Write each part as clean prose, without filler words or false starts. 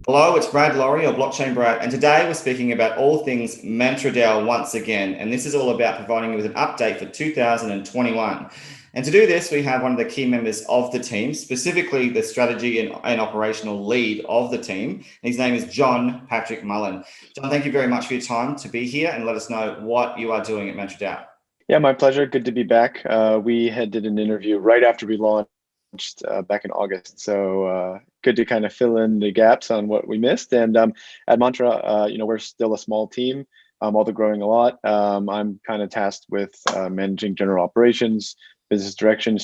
Hello, it's Brad Laurie or BlockchainBrad, and today we're speaking about all things MantraDAO once again, and this is all about providing you with an update for 2021. And to do this, we have one of the key members of the team, specifically the strategy and operational lead of the team. His name is John Patrick Mullin. John, thank you very much for your time to be here and let us know what you are doing at MantraDAO. Yeah, my pleasure. Good to be back. We did an interview right after we launched back in August. So good to kind of fill in the gaps on what we missed. And at Mantra, we're still a small team, although growing a lot. I'm kind of tasked with managing general operations, business direction,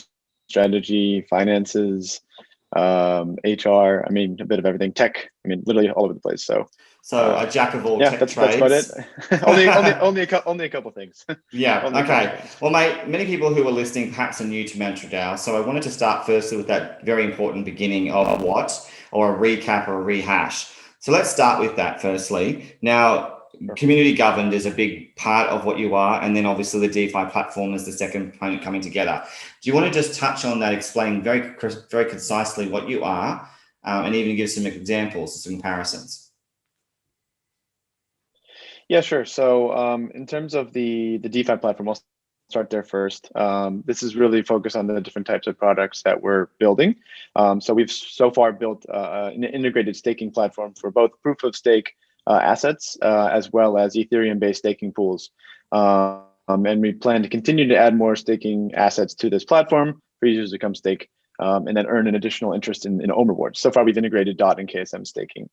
strategy, finances, HR. I mean, a bit of everything. Tech. I mean, literally all over the place. So a jack of all tech trades. That's about it. only a couple things. Yeah. Okay. Well, mate, many people who are listening perhaps are new to MantraDAO, so I wanted to start firstly with that very important beginning of what, or a recap or a rehash. So let's start with that firstly. Now, community governed is a big part of what you are, and then obviously the DeFi platform is the second component coming together. Do you want to just touch on that, explain very concisely what you are, and even give some examples, some comparisons? Yeah, sure. So in terms of the DeFi platform, I'll start there first. This is really focused on the different types of products that we're building. So we've so far built an integrated staking platform for both proof of stake assets as well as Ethereum-based staking pools. And we plan to continue to add more staking assets to this platform for users to come stake and then earn an additional interest in OM rewards. So far, we've integrated DOT and KSM staking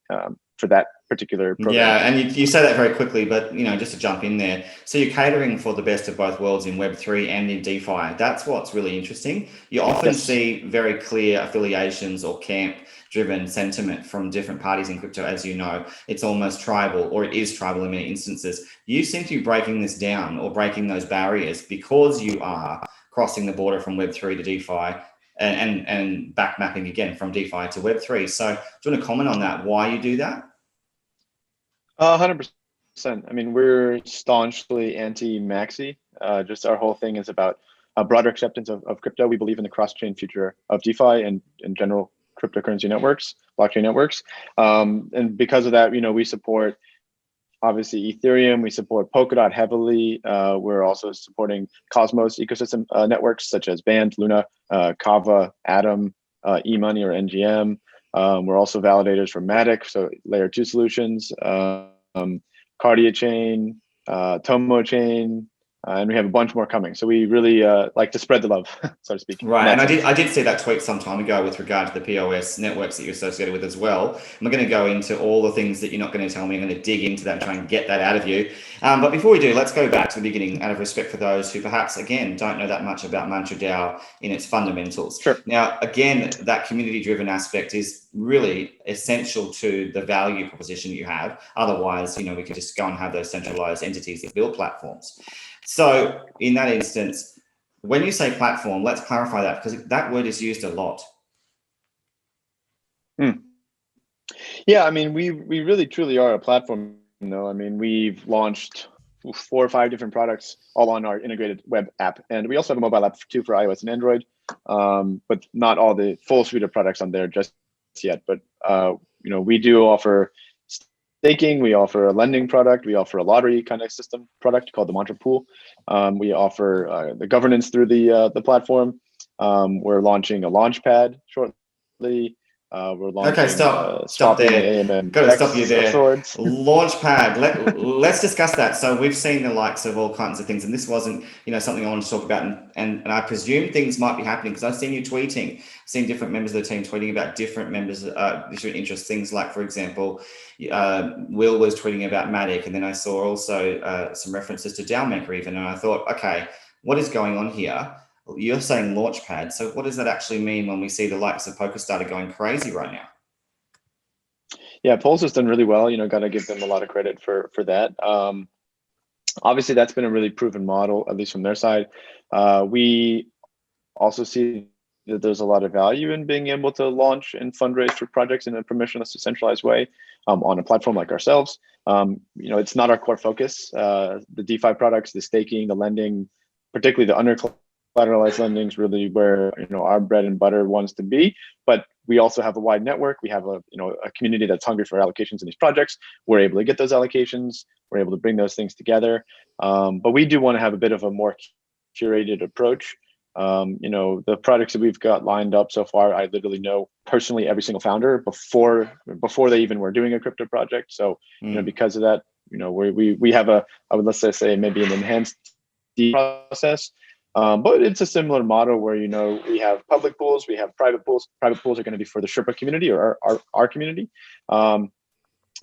for that particular program. Yeah, and you say that very quickly, but just to jump in there, so you're catering for the best of both worlds in Web3 and in DeFi. That's what's really interesting. You often see very clear affiliations or camp-driven sentiment from different parties in crypto, as you know. It's almost tribal, or it is tribal in many instances. You seem to be breaking this down or breaking those barriers because you are crossing the border from Web3 to DeFi. And back mapping again from DeFi to Web3. So do you want to comment on that, why you do that? 100%. I mean, we're staunchly anti-maxi. Just our whole thing is about a broader acceptance of crypto. We believe in the cross-chain future of DeFi and in general cryptocurrency networks, blockchain networks. And because of that, we support obviously Ethereum, we support Polkadot heavily. We're also supporting Cosmos ecosystem networks such as Band, Luna, Kava, Atom, eMoney or NGM. We're also validators for Matic, so layer 2 solutions, Cardia Chain, Tomo Chain, and we have a bunch more coming. So we really like to spread the love, so to speak. Right, and I did see that tweet some time ago with regard to the POS networks that you're associated with as well. I'm going to go into all the things that you're not going to tell me. I'm going to dig into that and try and get that out of you. But before we do, let's go back to the beginning out of respect for those who perhaps, again, don't know that much about MantraDAO in its fundamentals. Sure. Now, again, that community-driven aspect is really essential to the value proposition you have. Otherwise, we could just go and have those centralized entities that build platforms. So in that instance, when you say platform, let's clarify that because that word is used a lot. Yeah, I mean, we really truly are a platform. I mean, we've launched 4 or 5 different products all on our integrated web app. And we also have a mobile app too for iOS and Android, but not all the full suite of products on there just yet. But, we do offer staking, we offer a lending product, we offer a lottery kind of system product called the Mantra Pool. We offer the governance through the platform. We're launching a Launchpad shortly. We're launching. Okay, stop there. Got to stop you there. Launchpad. Let's discuss that. So we've seen the likes of all kinds of things, and this wasn't, something I wanted to talk about. And I presume things might be happening because I've seen you tweeting, seen different members of the team tweeting about different members, different interests. Things like, for example, Will was tweeting about Matic, and then I saw also some references to DAO Maker even, and I thought, okay, what is going on here? You're saying Launchpad. So what does that actually mean when we see the likes of Polkadot going crazy right now? Yeah, Pol's has done really well. Got to give them a lot of credit for that. Obviously, that's been a really proven model, at least from their side. We also see that there's a lot of value in being able to launch and fundraise for projects in a permissionless, decentralized way on a platform like ourselves. It's not our core focus. The DeFi products, the staking, the lending, particularly the collateralized lending is really where our bread and butter wants to be, but we also have a wide network. We have a community that's hungry for allocations in these projects. We're able to get those allocations. We're able to bring those things together. But we do want to have a bit of a more curated approach. The projects that we've got lined up so far, I literally know personally every single founder before they even were doing a crypto project. So because of that, we have let's say maybe an enhanced process. But it's a similar model where, we have public pools, we have private pools. Private pools are going to be for the Sherpa community or our community. And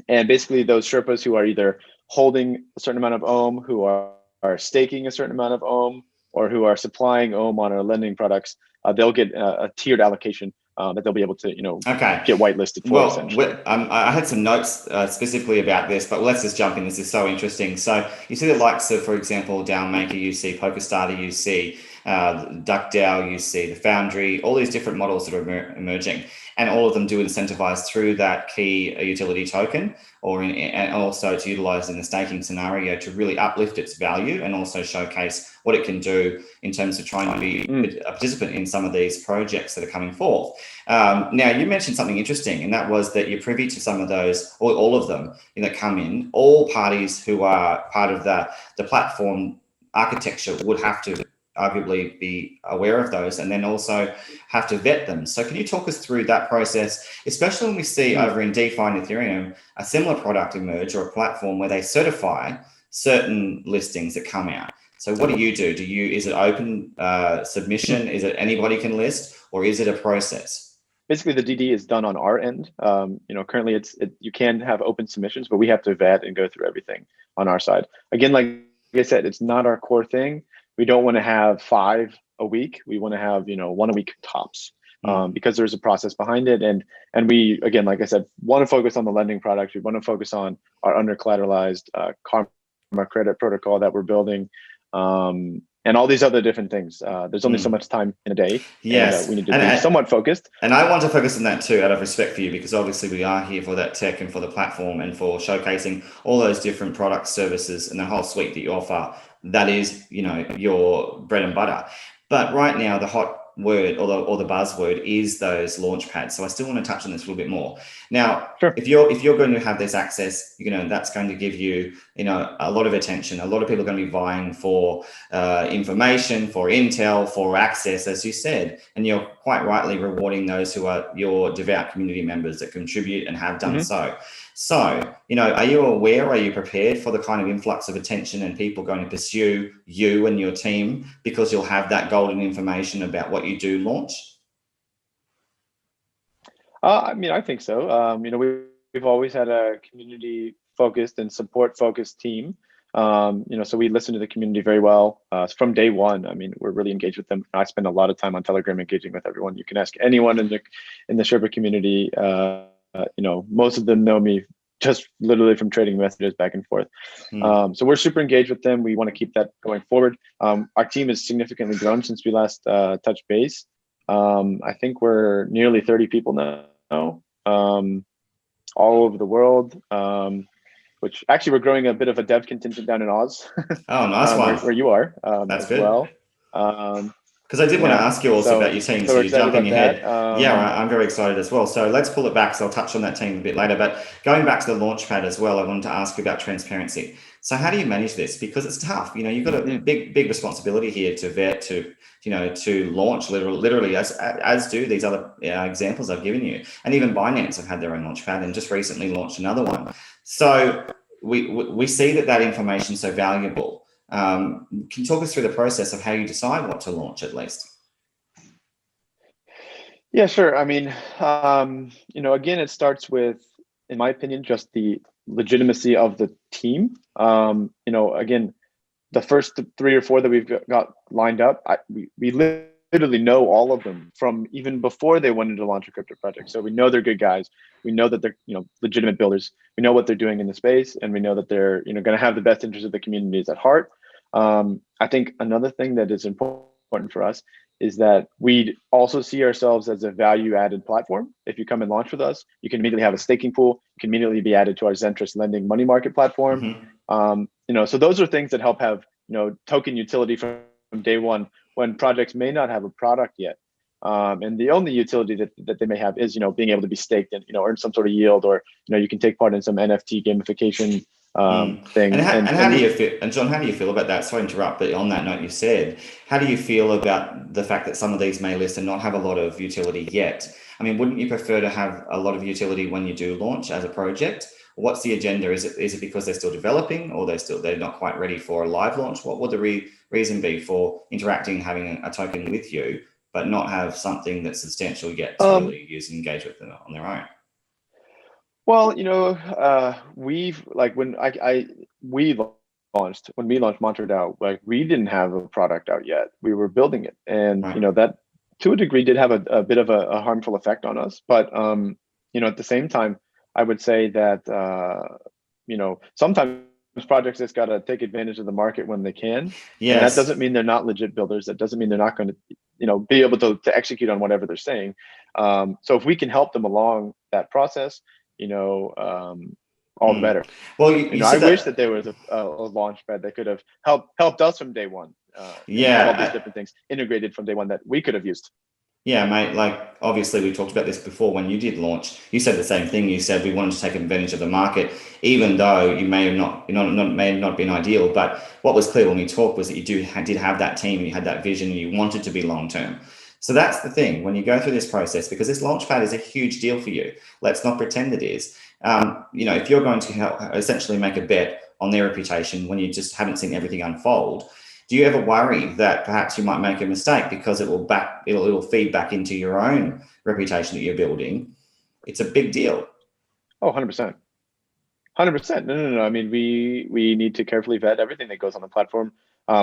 basically those Sherpas who are either holding a certain amount of Ohm, who are staking a certain amount of Ohm, or who are supplying Ohm on our lending products, they'll get a tiered allocation that they'll be able to, get whitelisted for. Well, I had some notes specifically about this, but let's just jump in. This is so interesting. So you see the likes of, for example, DAO Maker, you see Polkadot, you see DuckDAO, you see the Foundry, all these different models that are emerging, and all of them do incentivize through that key utility token, and also to utilize in the staking scenario to really uplift its value and also showcase what it can do in terms of trying to be a participant in some of these projects that are coming forth. Now, you mentioned something interesting, and that was that you're privy to some of those, or all of them, that come in. All parties who are part of the platform architecture would have to arguably be aware of those, and then also have to vet them. So can you talk us through that process, especially when we see over in DeFi and Ethereum, a similar product emerge, or a platform where they certify certain listings that come out? So what do? Is it open submission? Is it anybody can list, or is it a process? Basically, the DD is done on our end. Currently you can have open submissions, but we have to vet and go through everything on our side. Again, like I said, it's not our core thing. We don't want to have 5 a week. We want to have, 1 a week tops, because there's a process behind it. And we, again, like I said, want to focus on the lending product. We want to focus on our under collateralized Karma credit protocol that we're building, and all these other different things. There's only so much time in a day. Yes. And, we need to be somewhat focused. And I want to focus on that too, out of respect for you, because obviously we are here for that tech and for the platform and for showcasing all those different products, services, and the whole suite that you offer. That is, your bread and butter. But right now, the hot word or the buzzword is those launch pads. So I still want to touch on this a little bit more. Now, sure. if you're going to have this access, that's going to give you, a lot of attention. A lot of people are going to be vying for information, for intel, for access, as you said. And you're quite rightly rewarding those who are your devout community members that contribute and have done so. So, are you aware, are you prepared for the kind of influx of attention and people going to pursue you and your team because you'll have that golden information about what you do launch? I think so. We've always had a community-focused and support-focused team. So we listen to the community very well from day one. We're really engaged with them. I spend a lot of time on Telegram engaging with everyone. You can ask anyone in the Sherpa community. Most of them know me just literally from trading messages back and forth. So we're super engaged with them. We want to keep that going forward. Our team has significantly grown since we last touched base. I think we're nearly 30 people now, all over the world. Which actually we're growing a bit of a dev contingent down in Oz. Oh, nice one. Where you are. That's good. Well. Because I did want to ask you also about your team, so you're jumping ahead. I'm very excited as well. So let's pull it back. So I'll touch on that team a bit later. But going back to the Launchpad as well, I wanted to ask you about transparency. So how do you manage this? Because it's tough. You've got a big responsibility here to vet, to launch literally as do these other examples I've given you. And even Binance have had their own Launchpad and just recently launched another one. So we see that information is so valuable. Can you talk us through the process of how you decide what to launch at least? Yeah, sure. Again, it starts with, in my opinion, just the legitimacy of the team. Again, the first 3 or 4 that we've got lined up, we literally know all of them from even before they wanted to launch a crypto project. So we know they're good guys. We know that they're legitimate builders. We know what they're doing in the space, and we know that they're going to have the best interest of the communities at heart. I think another thing that is important for us is that we also see ourselves as a value-added platform. If you come and launch with us, you can immediately have a staking pool. You can immediately be added to our Zentris lending money market platform. So those are things that help have token utility from day one when projects may not have a product yet. And the only utility that they may have is, being able to be staked and, earn some sort of yield, or, you can take part in some NFT gamification thing. And how do you feel? And John, how do you feel about that? Sorry to interrupt, but on that note, you said, how do you feel about the fact that some of these may list and not have a lot of utility yet? I mean, wouldn't you prefer to have a lot of utility when you do launch as a project? What's the agenda? Is it because they're still developing, or they're not quite ready for a live launch? What would the reason be for interacting, having a token with you, but not have something that's substantial yet to really use and engage with them on their own? Well, we've when we launched MantraDAO, we didn't have a product out yet. We were building it, and right. That to a degree did have a bit of a harmful effect on us. But at the same time, I would say that sometimes projects just got to take advantage of the market when they can. Yes. And that doesn't mean they're not legit builders. That doesn't mean they're not going to be able to execute on whatever they're saying. So if we can help them along that process, all the better. Well, I wish that there was a Launchpad that could have helped us from day one. All these different things integrated from day one that we could have used. Yeah, mate, obviously we talked about this before when you did launch. You said the same thing. You said we wanted to take advantage of the market, even though you may have not been ideal. But what was clear when we talked was that you did have that team, and you had that vision, and you wanted to be long-term. So that's the thing when you go through this process, because this Launchpad is a huge deal for you. Let's not pretend it is. If you're going to essentially make a bet on their reputation when you just haven't seen everything unfold, do you ever worry that perhaps you might make a mistake because it'll feed back into your own reputation that you're building? It's a big deal. Oh, 100%. 100%. No. I mean, we need to carefully vet everything that goes on the platform.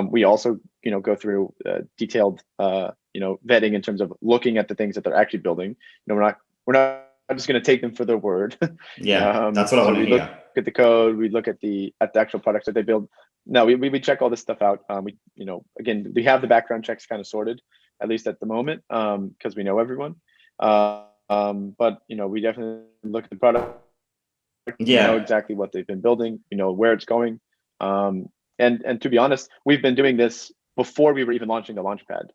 We also, go through detailed, vetting in terms of looking at the things that they're actually building. We're not just going to take them for their word. Yeah, that's what I want to hear. Look at the code. We look at the actual products that they build. No, we check all this stuff out. Again, we have the background checks kind of sorted, at least at the moment, because we know everyone. But we definitely look at the product. Yeah. We know exactly what they've been building. We know where it's going. And to be honest, we've been doing this before we were even launching the Launchpad,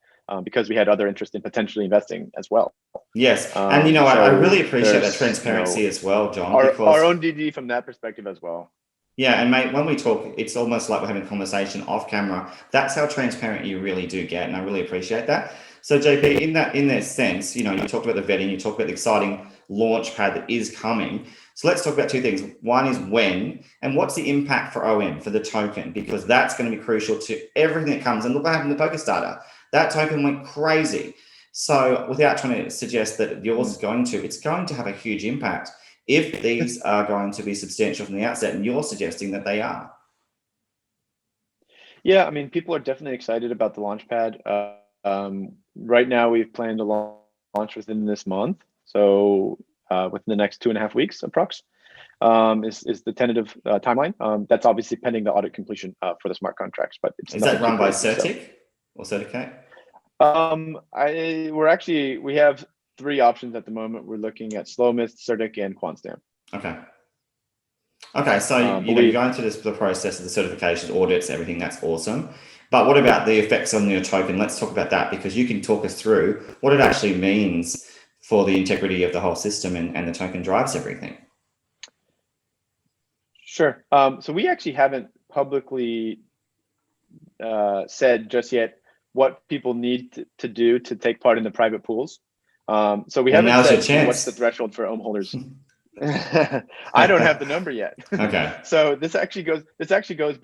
because we had other interest in potentially investing as well. Yes, and I really appreciate that transparency as well, John. Our own DD from that perspective as well. Yeah, and mate, when we talk, it's almost like we're having a conversation off camera. That's how transparent you really do get, and I really appreciate that. So JP, in that sense, you talked about the vetting, you talked about the exciting Launchpad that is coming. So let's talk about two things. One is when, and what's the impact for OM, for the token, because that's going to be crucial to everything that comes. And look what happened to Polkadot. That token went crazy. So without trying to suggest that yours is it's going to have a huge impact if these are going to be substantial from the outset, and you're suggesting that they are. Yeah, I mean, people are definitely excited about the Launchpad. Right now, we've planned to launch within this month. So within the next 2.5 weeks, approx, is the tentative timeline. That's obviously pending the audit completion for the smart contracts. But is that run by Certic or Certicate? We have 3 options at the moment. We're looking at Slowmist, Certic, and QuantStamp. Okay, so you're going through the process of the certification, audits, everything. That's awesome. But what about the effects on your token? Let's talk about that, because you can talk us through what it actually means for the integrity of the whole system, and the token drives everything. Sure. So we actually haven't publicly said just yet what people need to do to take part in the private pools. So we haven't said what's the threshold for OM holders. I don't have the number yet. Okay. So this actually goes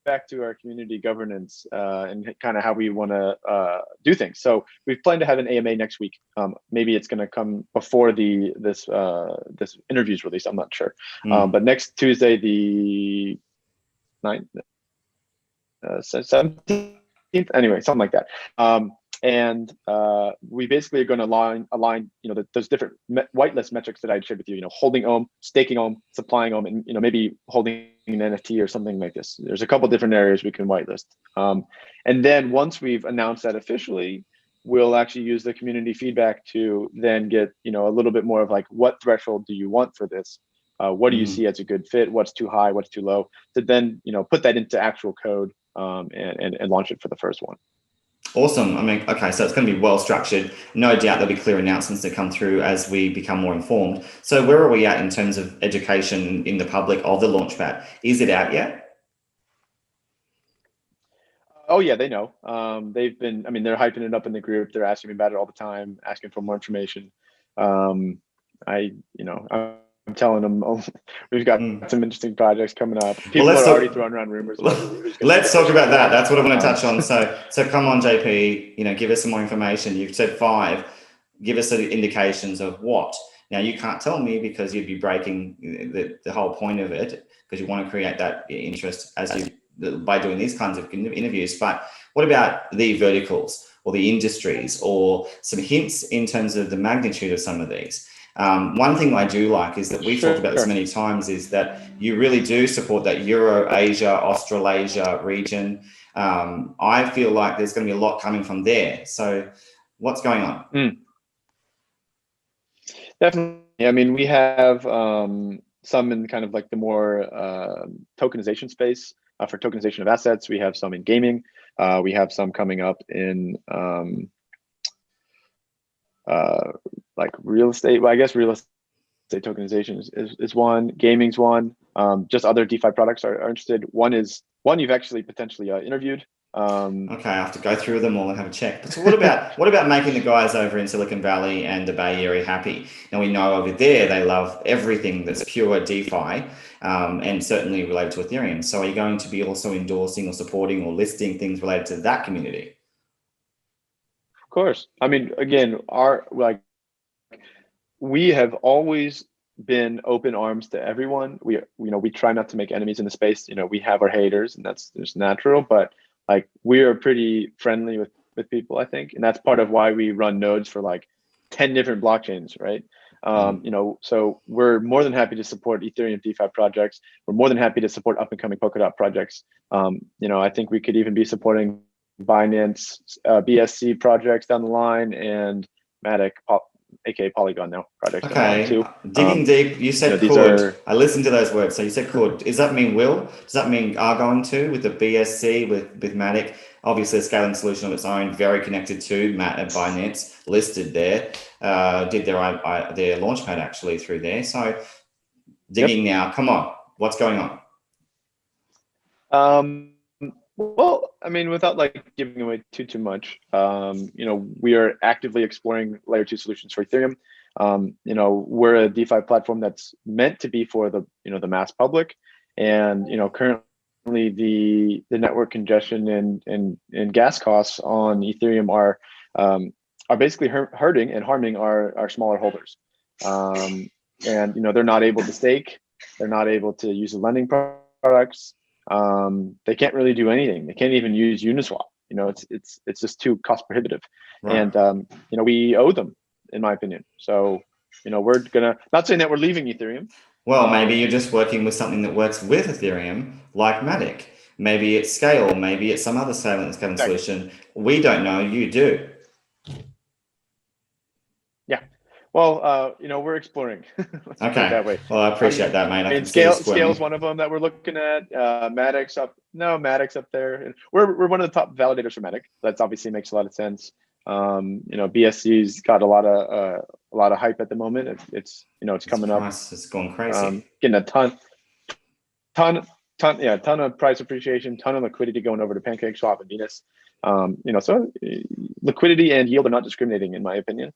back to our community governance and kind of how we want to do things. So we've planned to have an AMA next week. Maybe it's going to come before this interview's released. I'm not sure. But next Tuesday, the 9th, 17th, anyway, something like that. And we basically are going to align those different whitelist metrics that I shared with you. Holding OM, staking OM, supplying OM, and maybe holding an NFT or something like this. There's a couple different areas we can whitelist. And then once we've announced that officially, we'll actually use the community feedback to then get a little bit more of what threshold do you want for this? What do you see as a good fit? What's too high? What's too low? To then put that into actual code and launch it for the first one. Awesome. I mean, okay, so it's going to be well structured. No doubt there'll be clear announcements that come through as we become more informed. So where are we at in terms of education in the public of the Launchpad? Is it out yet? Oh yeah, they know. They've been, I mean, they're hyping it up in the group. They're asking me about it all the time, asking for more information. I'm telling them, oh, we've got some interesting projects coming up. People are already throwing around rumors. Let's talk about that. That's what I want to touch on. So come on, JP, give us some more information. You've said 5. Give us the indications of what. Now, you can't tell me because you'd be breaking the whole point of it, because you want to create that interest by doing these kinds of interviews. But what about the verticals or the industries, or some hints in terms of the magnitude of some of these? One thing I do like is that we've talked about this many times, is that you really do support that Euro, Asia, Australasia region. I feel like there's going to be a lot coming from there. So what's going on? Definitely. I mean, we have some in kind of like the more tokenization space for tokenization of assets. We have some in gaming. We have some coming up in like real estate. Well, I guess real estate tokenization is one. Gaming's one. Just other DeFi products are interested. One you've actually potentially interviewed. Okay, I have to go through them all and have a check. But so what about making the guys over in Silicon Valley and the Bay Area happy? Now, we know over there they love everything that's pure DeFi, and certainly related to Ethereum. So are you going to be also endorsing or supporting or listing things related to that community? Of course. I mean, again, we have always been open arms to everyone. We try not to make enemies in the space. We have our haters, and that's just natural, but like, we are pretty friendly with people, I think. And that's part of why we run nodes for like 10 different blockchains, right? So we're more than happy to support Ethereum DeFi projects. We're more than happy to support up and coming Polkadot projects. I think we could even be supporting Binance, BSC projects down the line, and Matic, aka Polygon now projects. Okay, too. Digging deep, you said could. I listened to those words. So you said could. Does that mean will? Does that mean are going to, with the BSC, with Matic? Obviously a scaling solution of its own, very connected to Binance, listed there. Did their Launchpad actually through there. So digging now, come on, what's going on? Well, I mean, without like giving away too much, we are actively exploring layer 2 solutions for Ethereum. We're a DeFi platform that's meant to be for the mass public, and currently the network congestion and gas costs on Ethereum are basically hurting and harming our smaller holders. And they're not able to stake, they're not able to use the lending products. They can't really do anything. They can't even use Uniswap. It's just too cost prohibitive. Right. And we owe them, in my opinion. So we're gonna, not saying that we're leaving Ethereum. Well, maybe you're just working with something that works with Ethereum, like Matic. Maybe it's Scale. Maybe it's some other scaling solution. We don't know. You do. Yeah. Well, we're exploring. Okay. That way. Well, I appreciate that, mate. And Scale is one of them that we're looking at. Matic's up there, and we're one of the top validators for Matic. That obviously makes a lot of sense. BSC's got a lot of hype at the moment. It's coming up. It's going crazy. Getting a ton of price appreciation, ton of liquidity going over to PancakeSwap and Venus. So liquidity and yield are not discriminating, in my opinion.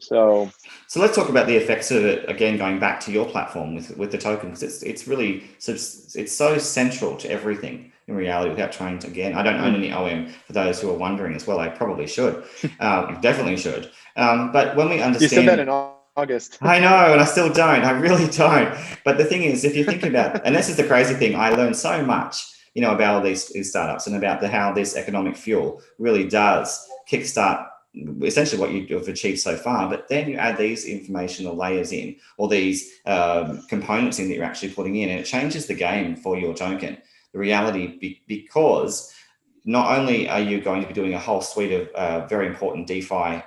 So let's talk about the effects of it again, going back to your platform with the token, because it's so central to everything in reality. Without trying to, again, I don't own any OM, for those who are wondering as well. I probably should. Definitely should. But when we understand, you said that in August. I know, and I still don't. I really don't. But the thing is, if you think about, and this is the crazy thing, I learned so much, about all these startups, and about how this economic fuel really does kickstart essentially what you've achieved so far. But then you add these informational layers in, or these components in that you're actually putting in, and it changes the game for your token. The reality, because not only are you going to be doing a whole suite of very important DeFi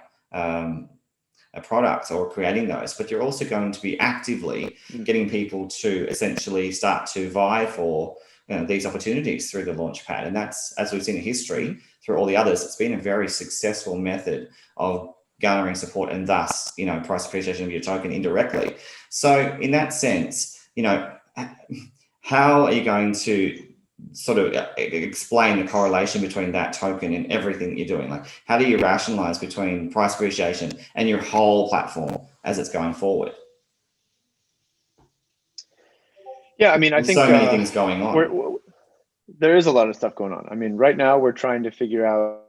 products or creating those, but you're also going to be actively getting people to essentially start to vie for these opportunities through the Launchpad. And that's, as we've seen in history through all the others, it's been a very successful method of garnering support and thus, price appreciation of your token indirectly. So in that sense, how are you going to sort of explain the correlation between that token and everything you're doing? Like, how do you rationalize between price appreciation and your whole platform as it's going forward? Yeah, I mean, I think so many things going on. There is a lot of stuff going on. I mean, right now we're trying to figure out,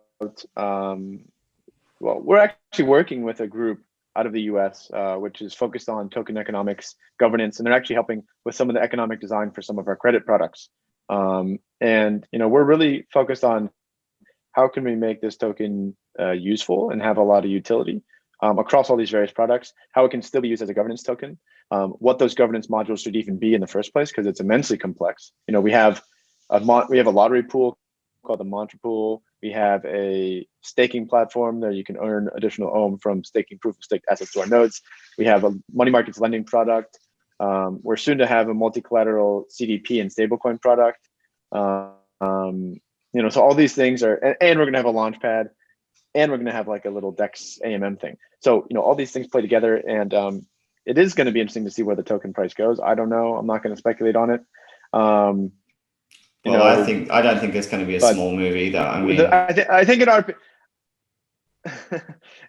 well, we're actually working with a group out of the US, which is focused on token economics governance, and they're actually helping with some of the economic design for some of our credit products. And we're really focused on how can we make this token useful and have a lot of utility across all these various products, how it can still be used as a governance token, what those governance modules should even be in the first place, because it's immensely complex. We have a lottery pool called the Mantra pool. We have a staking platform there you can earn additional ohm from staking proof of stake assets to our nodes. We have a money markets lending product. We're soon to have a multi-collateral CDP and stablecoin product. So all these things are, and we're going to have a Launchpad, and we're going to have like a little DEX AMM thing. So all these things play together, and it is going to be interesting to see where the token price goes. I don't know. I'm not going to speculate on it. I don't think it's going to be a small move either. I mean, I think in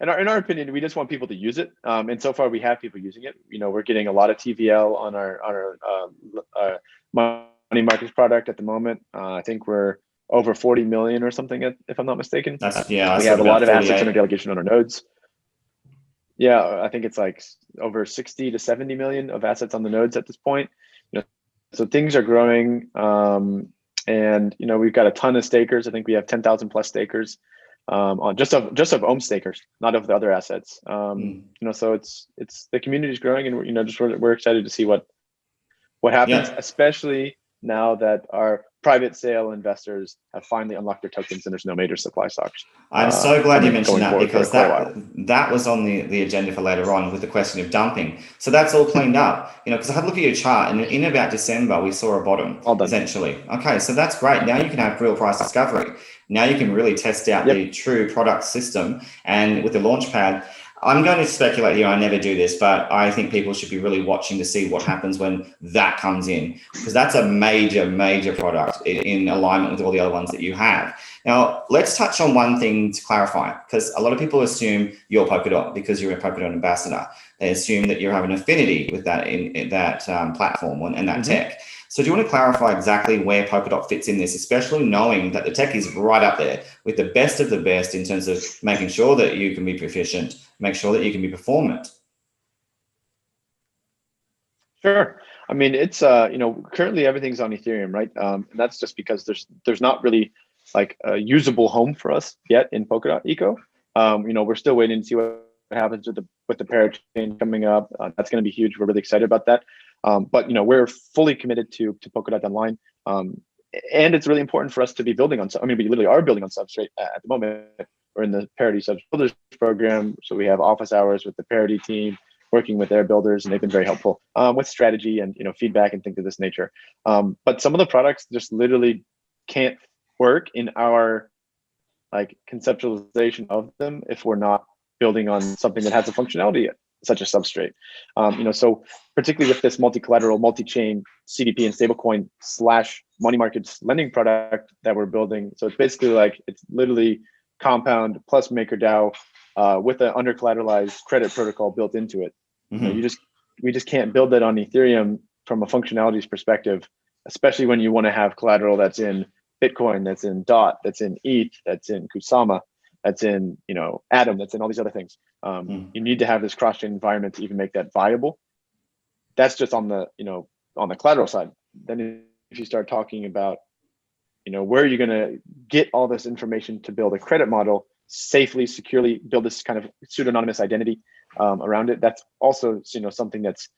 our opinion, we just want people to use it. And so far, we have people using it. We're getting a lot of TVL on our money markets product at the moment. I think we're over 40 million or something, if I'm not mistaken. We have a lot of assets under delegation on our nodes. Yeah, I think it's like over 60 to 70 million of assets on the nodes at this point. So things are growing. And we've got a ton of stakers. I think we have 10,000 plus stakers on just of ohm stakers, not of the other assets. So it's the community is growing, and we're excited to see what happens, especially now that our private sale investors have finally unlocked their tokens and there's no major supply shocks. I'm so glad you mentioned that, because that was on the agenda for later on with the question of dumping. So that's all cleaned up, because I had a look at your chart, and in about December, we saw a bottom, essentially. Okay, so that's great. Now you can have real price discovery. Now you can really test out the true product system. And with the Launchpad, I'm going to speculate here. I never do this, but I think people should be really watching to see what happens when that comes in, because that's a major, major product in alignment with all the other ones that you have. Now, let's touch on one thing to clarify, because a lot of people assume you're Polkadot because you're a Polkadot ambassador. They assume that you have an affinity with that in that platform and that tech. So do you want to clarify exactly where Polkadot fits in this, especially knowing that the tech is right up there with the best of the best in terms of making sure that you can be proficient, make sure that you can be performant? Sure. I mean, it's currently everything's on Ethereum, right? And that's just because there's not really like a usable home for us yet in Polkadot eco. We're still waiting to see what happens with the Parity chain coming up. That's going to be huge. We're really excited about that. But we're fully committed to Polkadot Online, and it's really important for us to be building on. I mean, we literally are building on Substrate at the moment. We're in the Parity Substrate Builders program, so we have office hours with the Parity team, working with their builders, and they've been very helpful with strategy and feedback and things of this nature. But some of the products just literally can't work in our conceptualization of them if we're not building on something that has a functionality such as Substrate. So particularly with this multi-collateral, multi-chain CDP and stablecoin / money markets lending product that we're building. So it's basically it's literally Compound plus MakerDAO with an under-collateralized credit protocol built into it. We just can't build that on Ethereum from a functionalities perspective, especially when you want to have collateral that's in Bitcoin, that's in DOT, that's in ETH, that's in Kusama, that's in Atom, that's in all these other things. You need to have this cross-chain environment to even make that viable. That's just on the on the collateral side. Then if you start talking about where are you going to get all this information to build a credit model safely, securely, build this kind of pseudonymous identity around it, that's also something that's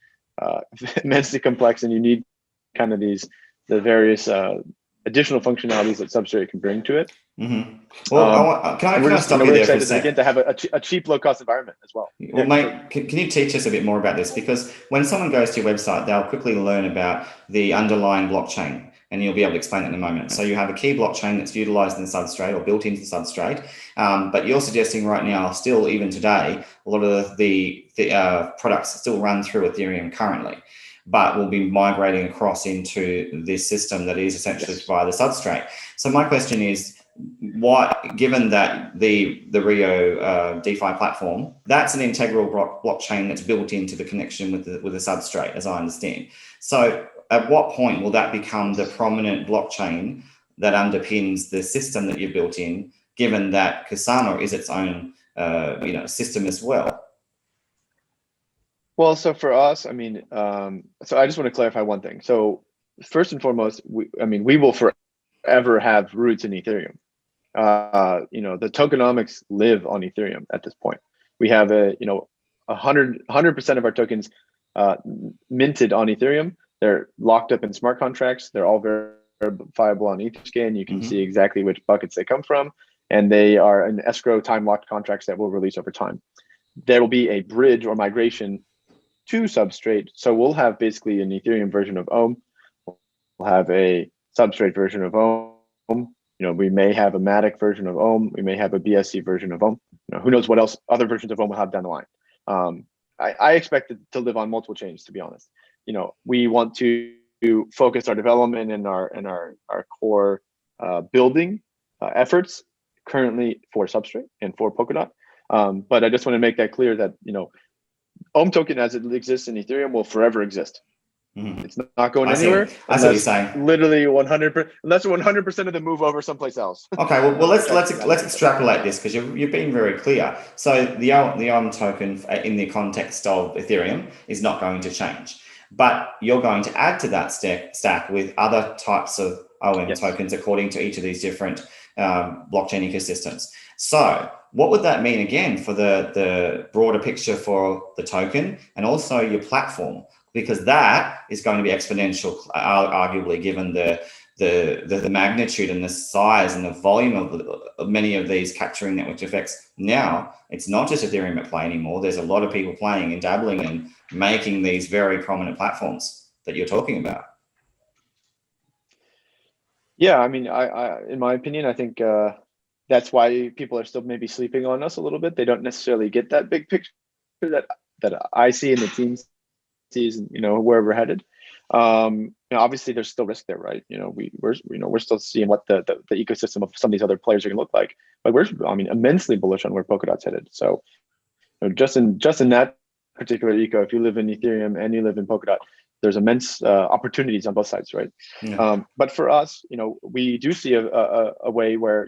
immensely complex, and you need kind of the various additional functionalities that Substrate can bring to it. Well, can I stop you there for a second? Again, to have a cheap, low-cost environment as well. Well, mate, can you teach us a bit more about this? Because when someone goes to your website, they'll quickly learn about the underlying blockchain. And you'll be able to explain it in a moment. So you have a key blockchain that's utilized in the substrate or built into the substrate. But you're suggesting right now, still even today, a lot of the products still run through Ethereum currently, but will be migrating across into this system that is essentially via the substrate. So my question is, given that the Rio DeFi platform, that's an integral blockchain that's built into the connection with the substrate, as I understand. So at what point will that become the prominent blockchain that underpins the system that you've built in, given that Kusama is its own system as well? Well, so for us, I mean, so I just want to clarify one thing. So first and foremost, we will forever have roots in Ethereum. The tokenomics live on Ethereum at this point. We have 100% of our tokens minted on Ethereum. They're locked up in smart contracts. They're all verifiable on Etherscan. You can see exactly which buckets they come from, and they are in escrow time-locked contracts that will release over time. There will be a bridge or migration to Substrate. So we'll have basically an Ethereum version of Ohm. We'll have a Substrate version of Ohm. We may have a Matic version of Ohm. We may have a BSC version of Ohm. Who knows what else other versions of Ohm will have down the line. I expect it to live on multiple chains, to be honest. We want to focus our development and our core building efforts currently for Substrate and for Polkadot. But I just want to make that clear that Ohm token as it exists in Ethereum will forever exist. It's not going anywhere. I see what you're saying. Literally 100%, unless 100% of them move over someplace else. Okay, well let's extrapolate this, because you've been very clear. So the Ohm token in the context of Ethereum is not going to change, but you're going to add to that stack with other types of OM tokens according to each of these different blockchain ecosystems. So what would that mean again for the broader picture for the token and also your platform? Because that is going to be exponential, arguably, given the magnitude and the size and the volume of many of these capturing network effects. Now, it's not just Ethereum at play anymore. There's a lot of people playing and dabbling and making these very prominent platforms that you're talking about. Yeah, I mean, I in my opinion, I think that's why people are still maybe sleeping on us a little bit. They don't necessarily get that big picture that I see and the team sees, where we're headed. Obviously there's still risk there, right? We're still seeing what the ecosystem of some of these other players are going to look like. But we're immensely bullish on where Polkadot's headed. So just in that particular eco, if you live in Ethereum and you live in Polkadot, there's immense opportunities on both sides, right? Yeah. But for us, we do see a way where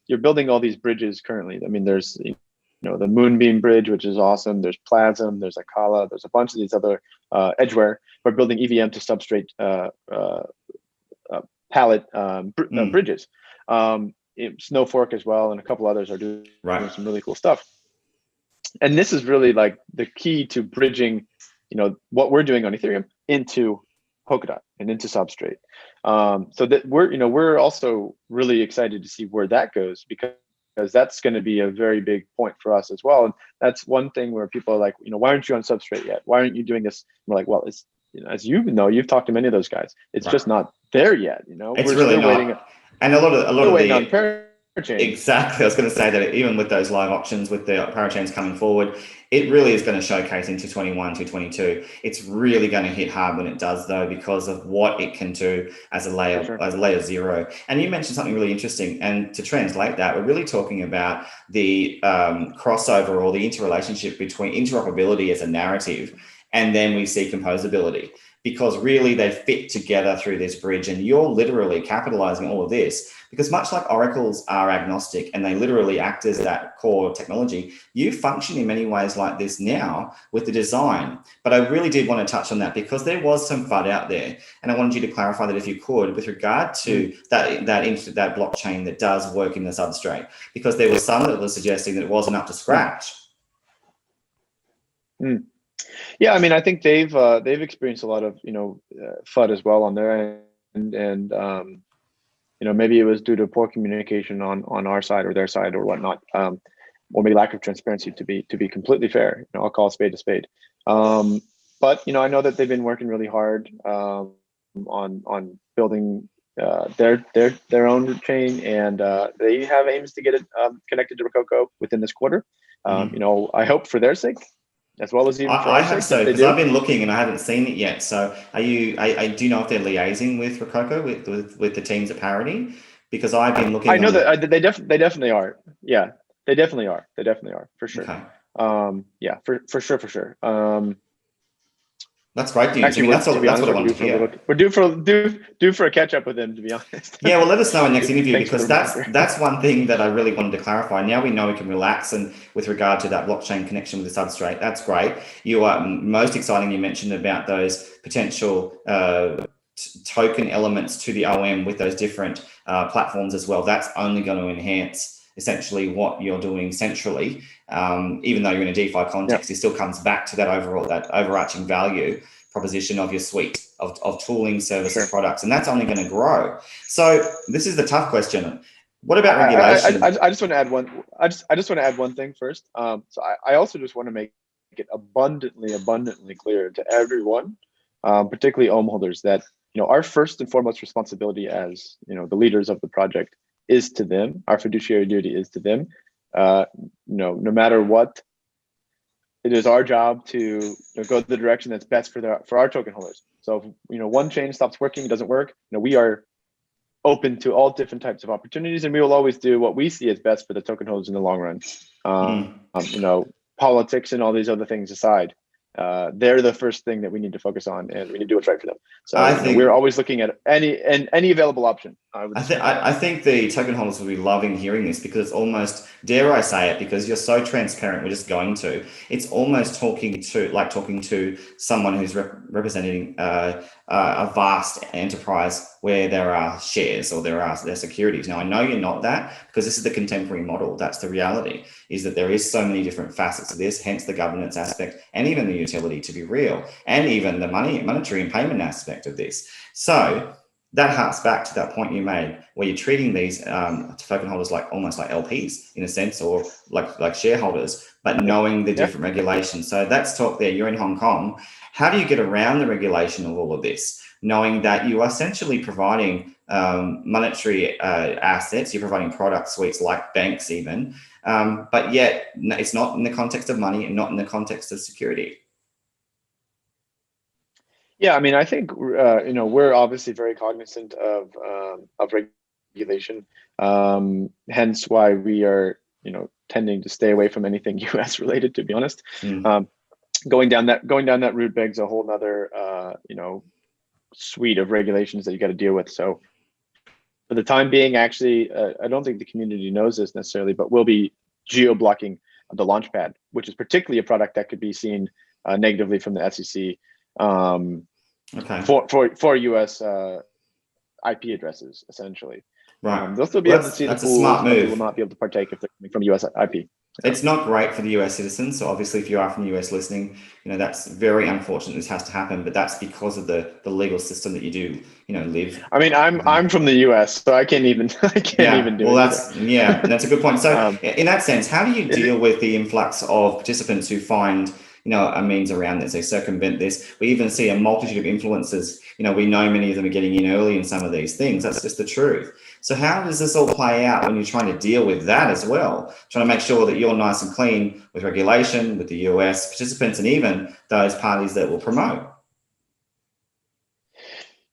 you're building all these bridges currently. I mean, there's the Moonbeam bridge, which is awesome. There's Plasm, there's Akala, there's a bunch of these other edgeware. We're building EVM to substrate palette bridges. Snowfork as well, and a couple others are doing some really cool stuff. And this is really like the key to bridging, what we're doing on Ethereum into Polkadot and into Substrate. So that we're also really excited to see where that goes, because that's going to be a very big point for us as well. And that's one thing where people are like, why aren't you on Substrate yet? Why aren't you doing this? And we're like, well, it's, as you've talked to many of those guys, it's just not there yet. It's we're really not. Waiting, and a lot of the on Parachain. Exactly. I was going to say that even with those live auctions, with the Parachains coming forward, it really is going to showcase into 21 to 22. It's really going to hit hard when it does, though, because of what it can do as a layer, as layer zero. And you mentioned something really interesting. And to translate that, we're really talking about the crossover or the interrelationship between interoperability as a narrative, and then we see composability, because really they fit together through this bridge. And you're literally capitalizing all of this, because much like oracles are agnostic and they literally act as that core technology, you function in many ways like this now with the design. But I really did want to touch on that, because there was some FUD out there, and I wanted you to clarify that if you could, with regard to that blockchain that does work in the substrate, because there was some that was suggesting that it wasn't up to scratch. Yeah, I mean, I think they've experienced a lot of FUD as well on their end, and maybe it was due to poor communication on our side or their side or whatnot, or maybe lack of transparency. To be completely fair, I'll call a spade a spade. But I know that they've been working really hard on building their own chain, and they have aims to get it connected to Rococo within this quarter. I hope for their sake, as well as even for our hope sake. so, because I've been looking and I haven't seen it yet. So do you know if they're liaising with Rococo with the teams at Parity? Because I've been looking. I know that they definitely are. Yeah, they definitely are. They definitely are, for sure. Okay. Yeah, for sure. That's great news. Actually, that's what I wanted to hear. We're due for a catch up with them, to be honest. Yeah, well, let us know in next interview, because that's one thing that I really wanted to clarify. Now we know we can relax, and with regard to that blockchain connection with the substrate, that's great. You are most exciting. You mentioned about those potential token elements to the OM with those different platforms as well. That's only going to enhance essentially what you're doing centrally. Even though you're in a DeFi context, it still comes back to that overarching value proposition of your suite of tooling, services, products, and that's only going to grow. So this is the tough question. What about regulation? I just want to add one. I just want to add one thing first. So I also just want to make it abundantly clear to everyone, particularly OM holders, that our first and foremost responsibility as the leaders of the project is to them. Our fiduciary duty is to them. No matter what, it is our job to go the direction that's best for our token holders. So if one chain stops working, it doesn't work. We are open to all different types of opportunities, and we will always do what we see as best for the token holders in the long run. Politics and all these other things aside, they're the first thing that we need to focus on, and we need to do what's right for them. So I think we're always looking at any available option. I think the token holders will be loving hearing this, because it's almost, dare I say it, because you're so transparent. We're just going to. It's almost talking to someone who's representing a vast enterprise where there are shares or there are securities. Now I know you're not that, because this is the contemporary model. That's the reality, is that there is so many different facets of this, hence the governance aspect, and even the utility, to be real, and even the monetary and payment aspect of this. So that harks back to that point you made, where you're treating these token holders almost like LPs in a sense, or like shareholders, but knowing the different regulations. So that's talk there. You're in Hong Kong. How do you get around the regulation of all of this, knowing that you are essentially providing monetary assets, you're providing product suites like banks even, but yet it's not in the context of money and not in the context of security? Yeah, I mean, I think we're obviously very cognizant of regulation, hence why we are tending to stay away from anything US related, to be honest. Going down that route begs a whole nother suite of regulations that you got to deal with. So for the time being, actually, I don't think the community knows this necessarily, but we'll be geo-blocking the Launchpad, which is particularly a product that could be seen negatively from the SEC. For US IP addresses, essentially. Right. They'll still be able to see the pools, but they will not be able to partake if they're coming from US IP. It's not great for the US citizens. So obviously, if you are from the US listening, that's very unfortunate. This has to happen, but that's because of the legal system that you do, live. I mean, I'm from the US, so I can't even do it. Well, that's a good point. So in that sense, how do you deal with the influx of participants who find a means around this? They circumvent this. We even see a multitude of influencers. We know many of them are getting in early in some of these things. That's just the truth. So how does this all play out when you're trying to deal with that as well? Trying to make sure that you're nice and clean with regulation, with the US participants, and even those parties that will promote.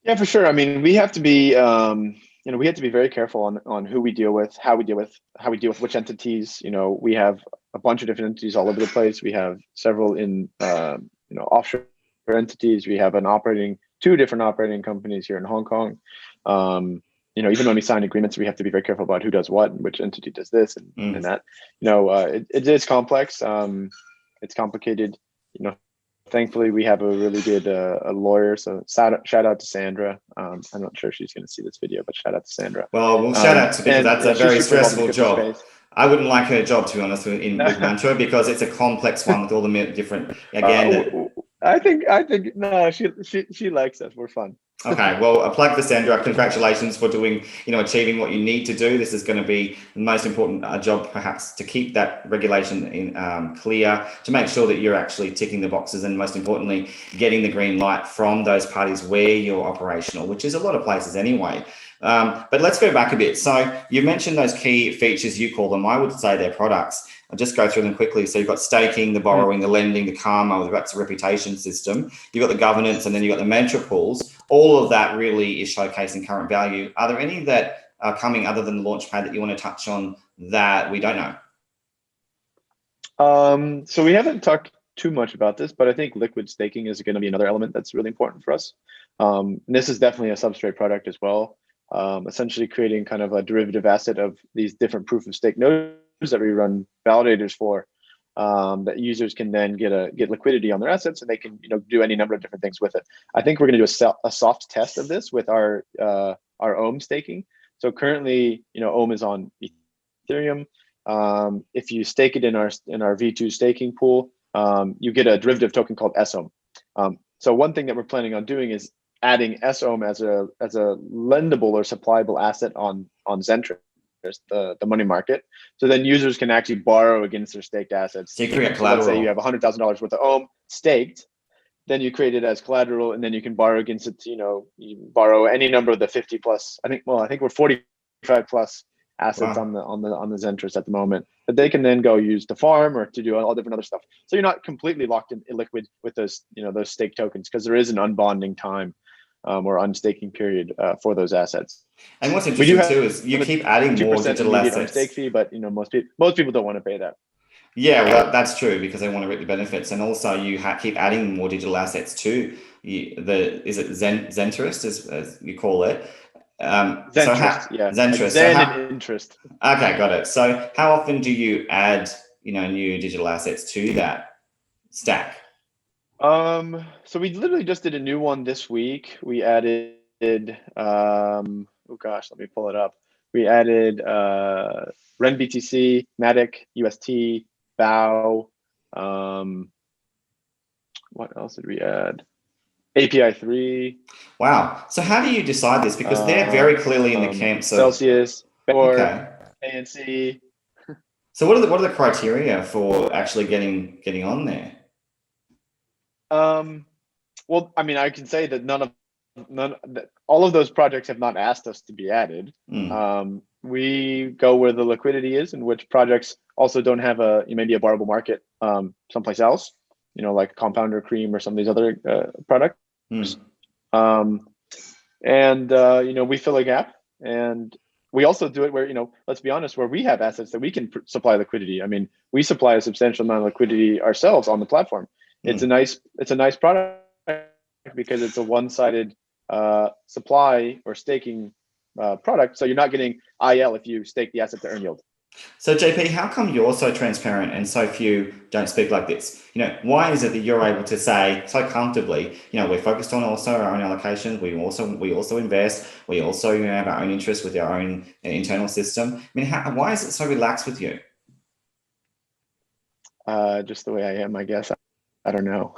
Yeah, for sure. I mean, we have to be, we have to be very careful on who we deal with, how we deal with which entities. We have a bunch of different entities all over the place. We have several in, offshore entities. We have two different operating companies here in Hong Kong. Even when we sign agreements, we have to be very careful about who does what and which entity does this and that. It is complex. It's complicated. Thankfully, we have a really good a lawyer. So shout out to Sandra. I'm not sure if she's going to see this video, but shout out to Sandra. Well, we'll shout out to, because that's a very stressful job. Space. I wouldn't like her job, to be honest, with Mantra, because it's a complex one with all the different. Again, I think no, she likes us. We're fun. Okay, well, a plug for Sandra. Congratulations for doing, achieving what you need to do. This is going to be the most important job, perhaps, to keep that regulation clear, to make sure that you're actually ticking the boxes, and most importantly, getting the green light from those parties where you're operational, which is a lot of places anyway. But let's go back a bit. So you mentioned those key features, you call them. I would say they're products. I'll just go through them quickly. So you've got staking, the borrowing, the lending, the karma, that's a reputation system. You've got the governance, and then you've got the mantra pools. All of that really is showcasing current value. Are there any that are coming other than the Launchpad that you want to touch on that we don't know? So we haven't talked too much about this, but I think liquid staking is going to be another element that's really important for us. And this is definitely a substrate product as well. Essentially creating kind of a derivative asset of these different proof of stake nodes that we run validators for, that users can then get liquidity on their assets, and they can do any number of different things with it. I think we're going to do a soft test of this with our ohm staking. So currently, ohm is on Ethereum. If you stake it in our V2 staking pool, you get a derivative token called SOM. So one thing that we're planning on doing is adding SOM as a lendable or supplyable asset on Zentris, the money market. So then users can actually borrow against their staked assets. So you create collateral. Let's say you have $100,000 worth of ohm staked, then you create it as collateral, and then you can borrow against it. You borrow any number of the 50 plus. I think we're 45 plus assets on the Zentris at the moment that they can then go use to farm or to do all different other stuff. So you're not completely locked in illiquid with those those stake tokens, because there is an unbonding time or unstaking period for those assets. And what's interesting too is you keep adding more digital assets. Stake fee, but most people don't want to pay that. Yeah, well, that's true, because they want to reap the benefits, and also you keep adding more digital assets to Zentris, as you call it. Zentris, and interest. Okay, got it. So how often do you add new digital assets to that stack? So we literally just did a new one this week. We added oh gosh, let me pull it up. We added Ren BTC, Matic, UST, BAO. What else did we add? API 3. Wow. So how do you decide this? Because they're very clearly in the camps of Celsius or ANC. So what are the criteria for actually getting on there? Well, I mean, I can say that all of those projects have not asked us to be added. We go where the liquidity is, and which projects also don't have maybe a borrowable market someplace else, like Compounder, Cream, or some of these other products. We fill a gap, and we also do it where, let's be honest, where we have assets that we can supply liquidity. I mean, we supply a substantial amount of liquidity ourselves on the platform. It's a nice product because it's a one-sided supply or staking product. So you're not getting IL if you stake the asset to earn yield. So JP, how come you're so transparent and so few don't speak like this? Why is it that you're able to say so comfortably, we're focused on also our own allocations. We also invest. We also have our own interests with our own internal system. I mean, why is it so relaxed with you? Just the way I am, I guess. I don't know.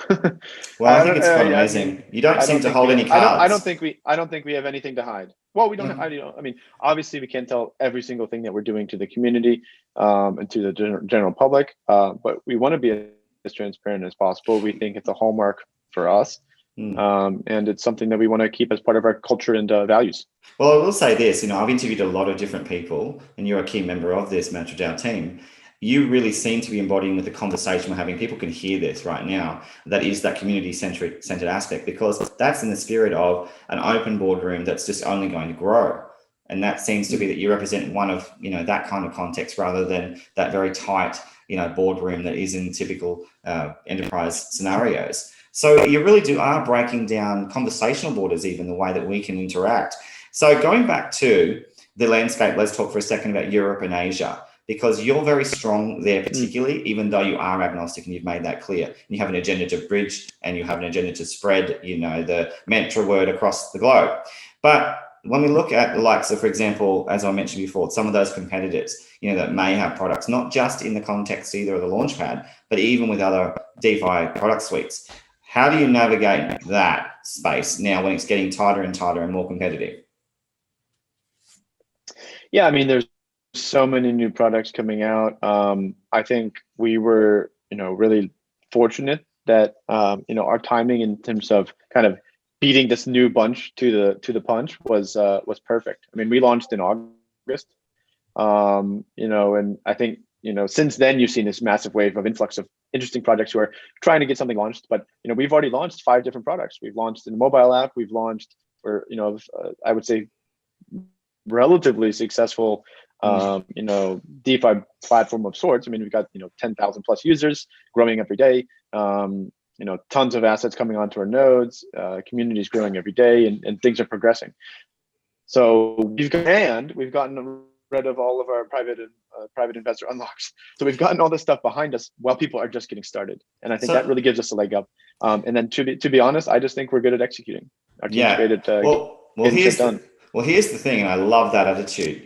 Well, I think it's quite amazing. You don't seem to hold any cards. I don't think we have anything to hide. Well, we don't. I mean, obviously, we can't tell every single thing that we're doing to the community and to the general public. But we want to be as transparent as possible. We think it's a hallmark for us, and it's something that we want to keep as part of our culture and values. Well, I will say this. I've interviewed a lot of different people, and you're a key member of this MantraDAO team. You really seem to be embodying with the conversation we're having. People can hear this right now. That is that community-centered aspect, because that's in the spirit of an open boardroom that's just only going to grow. And that seems to be that you represent one of, that kind of context, rather than that very tight, boardroom that is in typical enterprise scenarios. So you really are breaking down conversational borders, even the way that we can interact. So going back to the landscape, let's talk for a second about Europe and Asia, because you're very strong there, particularly, even though you are agnostic and you've made that clear. And you have an agenda to bridge, and you have an agenda to spread, the mantra word across the globe. But when we look at the likes of, for example, as I mentioned before, some of those competitors, that may have products, not just in the context either of the Launchpad, but even with other DeFi product suites. How do you navigate that space now when it's getting tighter and tighter and more competitive? Yeah, I mean, there's so many new products coming out. I think we were, really fortunate that, our timing in terms of kind of beating this new bunch to the punch was perfect. I mean, we launched in August, and I think, since then you've seen this massive wave of influx of interesting projects who are trying to get something launched. But we've already launched 5 different products. We've launched in a mobile app. We've launched, I would say, relatively successful, DeFi platform of sorts. I mean, we've got 10,000 plus users growing every day. Tons of assets coming onto our nodes. Communities growing every day, and things are progressing. So we've gotten rid of all of our private investor unlocks. So we've gotten all this stuff behind us while people are just getting started, and I think that really gives us a leg up. And then to be honest, I just think we're good at executing. Our team's great at getting shit done. Well, here's the thing, and I love that attitude,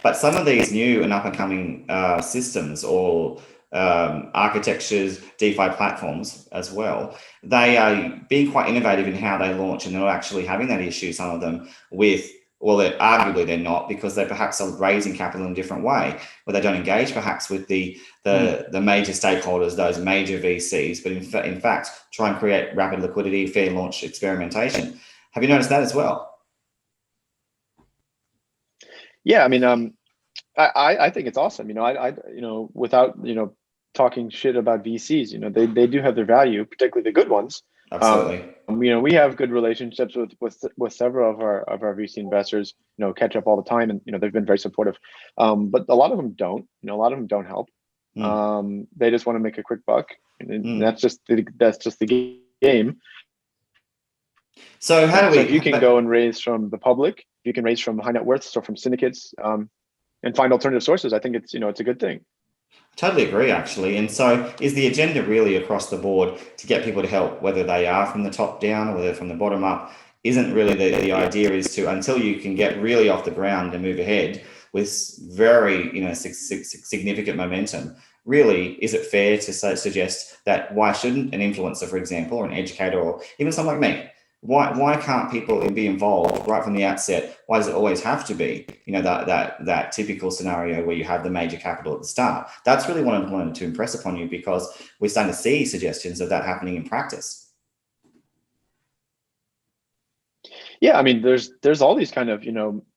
but some of these new and up and coming systems or architectures, DeFi platforms as well, they are being quite innovative in how they launch, and they're not actually having that issue, some of them, with, well, arguably they're not, because they perhaps are raising capital in a different way, where they don't engage perhaps with the major stakeholders, those major VCs, but in fact, try and create rapid liquidity, fair launch experimentation. Have you noticed that as well? Yeah, I mean, I think it's awesome. Without talking shit about VCs, they do have their value, particularly the good ones. Absolutely. We have good relationships with several of our VC investors. Catch up all the time, and they've been very supportive. But a lot of them don't. A lot of them don't help. They just want to make a quick buck, and that's just the game. So how do we? So if you can go and raise from the public, you can raise from high net worths or from syndicates, and find alternative sources. I think it's a good thing. Totally agree, actually. And so is the agenda really across the board to get people to help, whether they are from the top down or whether from the bottom up? Isn't really the idea is to, until you can get really off the ground and move ahead with very significant momentum, really, is it fair to suggest that why shouldn't an influencer, for example, or an educator, or even someone like me, why can't people be involved right from the outset? Why does it always have to be, that typical scenario where you have the major capital at the start? That's really what I wanted to impress upon you, because we're starting to see suggestions of that happening in practice. Yeah, I mean, there's all these kind of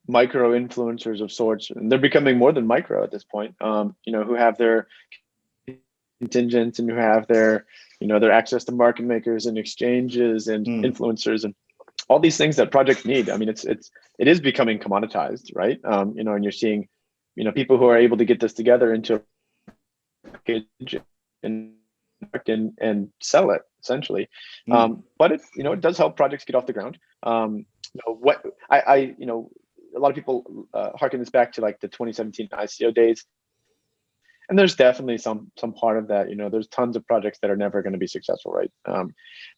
micro influencers of sorts, and they're becoming more than micro at this point. Who have their contingents and who have their their access to market makers and exchanges and influencers and all these things that projects need. I mean, it is becoming commoditized, right? And you're seeing people who are able to get this together into a package and sell it essentially. But it does help projects get off the ground. What a lot of people harken this back to like the 2017 ICO days. And there's definitely some part of that. There's tons of projects that are never going to be successful, right?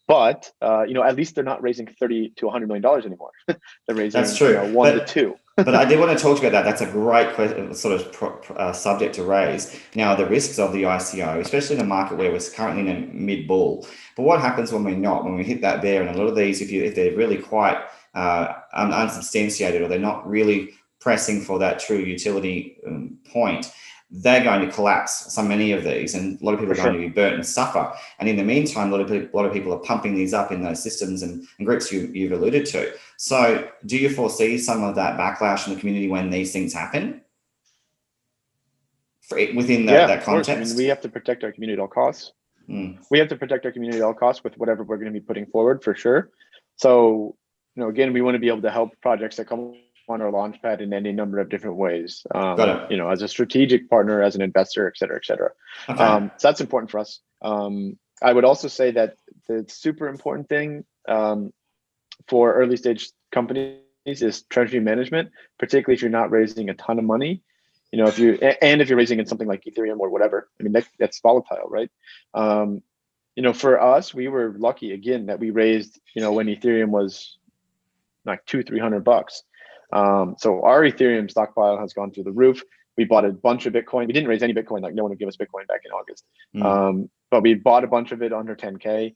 But at least they're not raising $30 to $100 million anymore. They're raising That's true. 1 to 2. But I did want to talk to you about that. That's a great sort of subject to raise. Now, the risks of the ICO, especially in a market where we're currently in a mid-bull. But what happens when we're not? When we hit that bear, and a lot of these, if they're really quite unsubstantiated, or they're not really pressing for that true utility point, they're going to collapse, so many of these, and a lot of people are going to be burnt and suffer. And in the meantime, a lot of people are pumping these up in those systems and groups you've alluded to. So do you foresee some of that backlash in the community when these things happen within that context? I mean, we have to protect our community at all costs. We have to protect our community at all costs with whatever we're going to be putting forward, for sure. So, again, we want to be able to help projects that come on our Launchpad in any number of different ways, as a strategic partner, as an investor, et cetera, et cetera. Okay. So that's important for us. I would also say that the super important thing for early stage companies is treasury management, particularly if you're not raising a ton of money. If you're raising in something like Ethereum or whatever, I mean, that's volatile, right? For us, we were lucky again that we raised, when Ethereum was like $200-300. So our Ethereum stockpile has gone through the roof. We bought a bunch of Bitcoin. We didn't raise any Bitcoin, like no one would give us Bitcoin back in August. But we bought a bunch of it under 10K.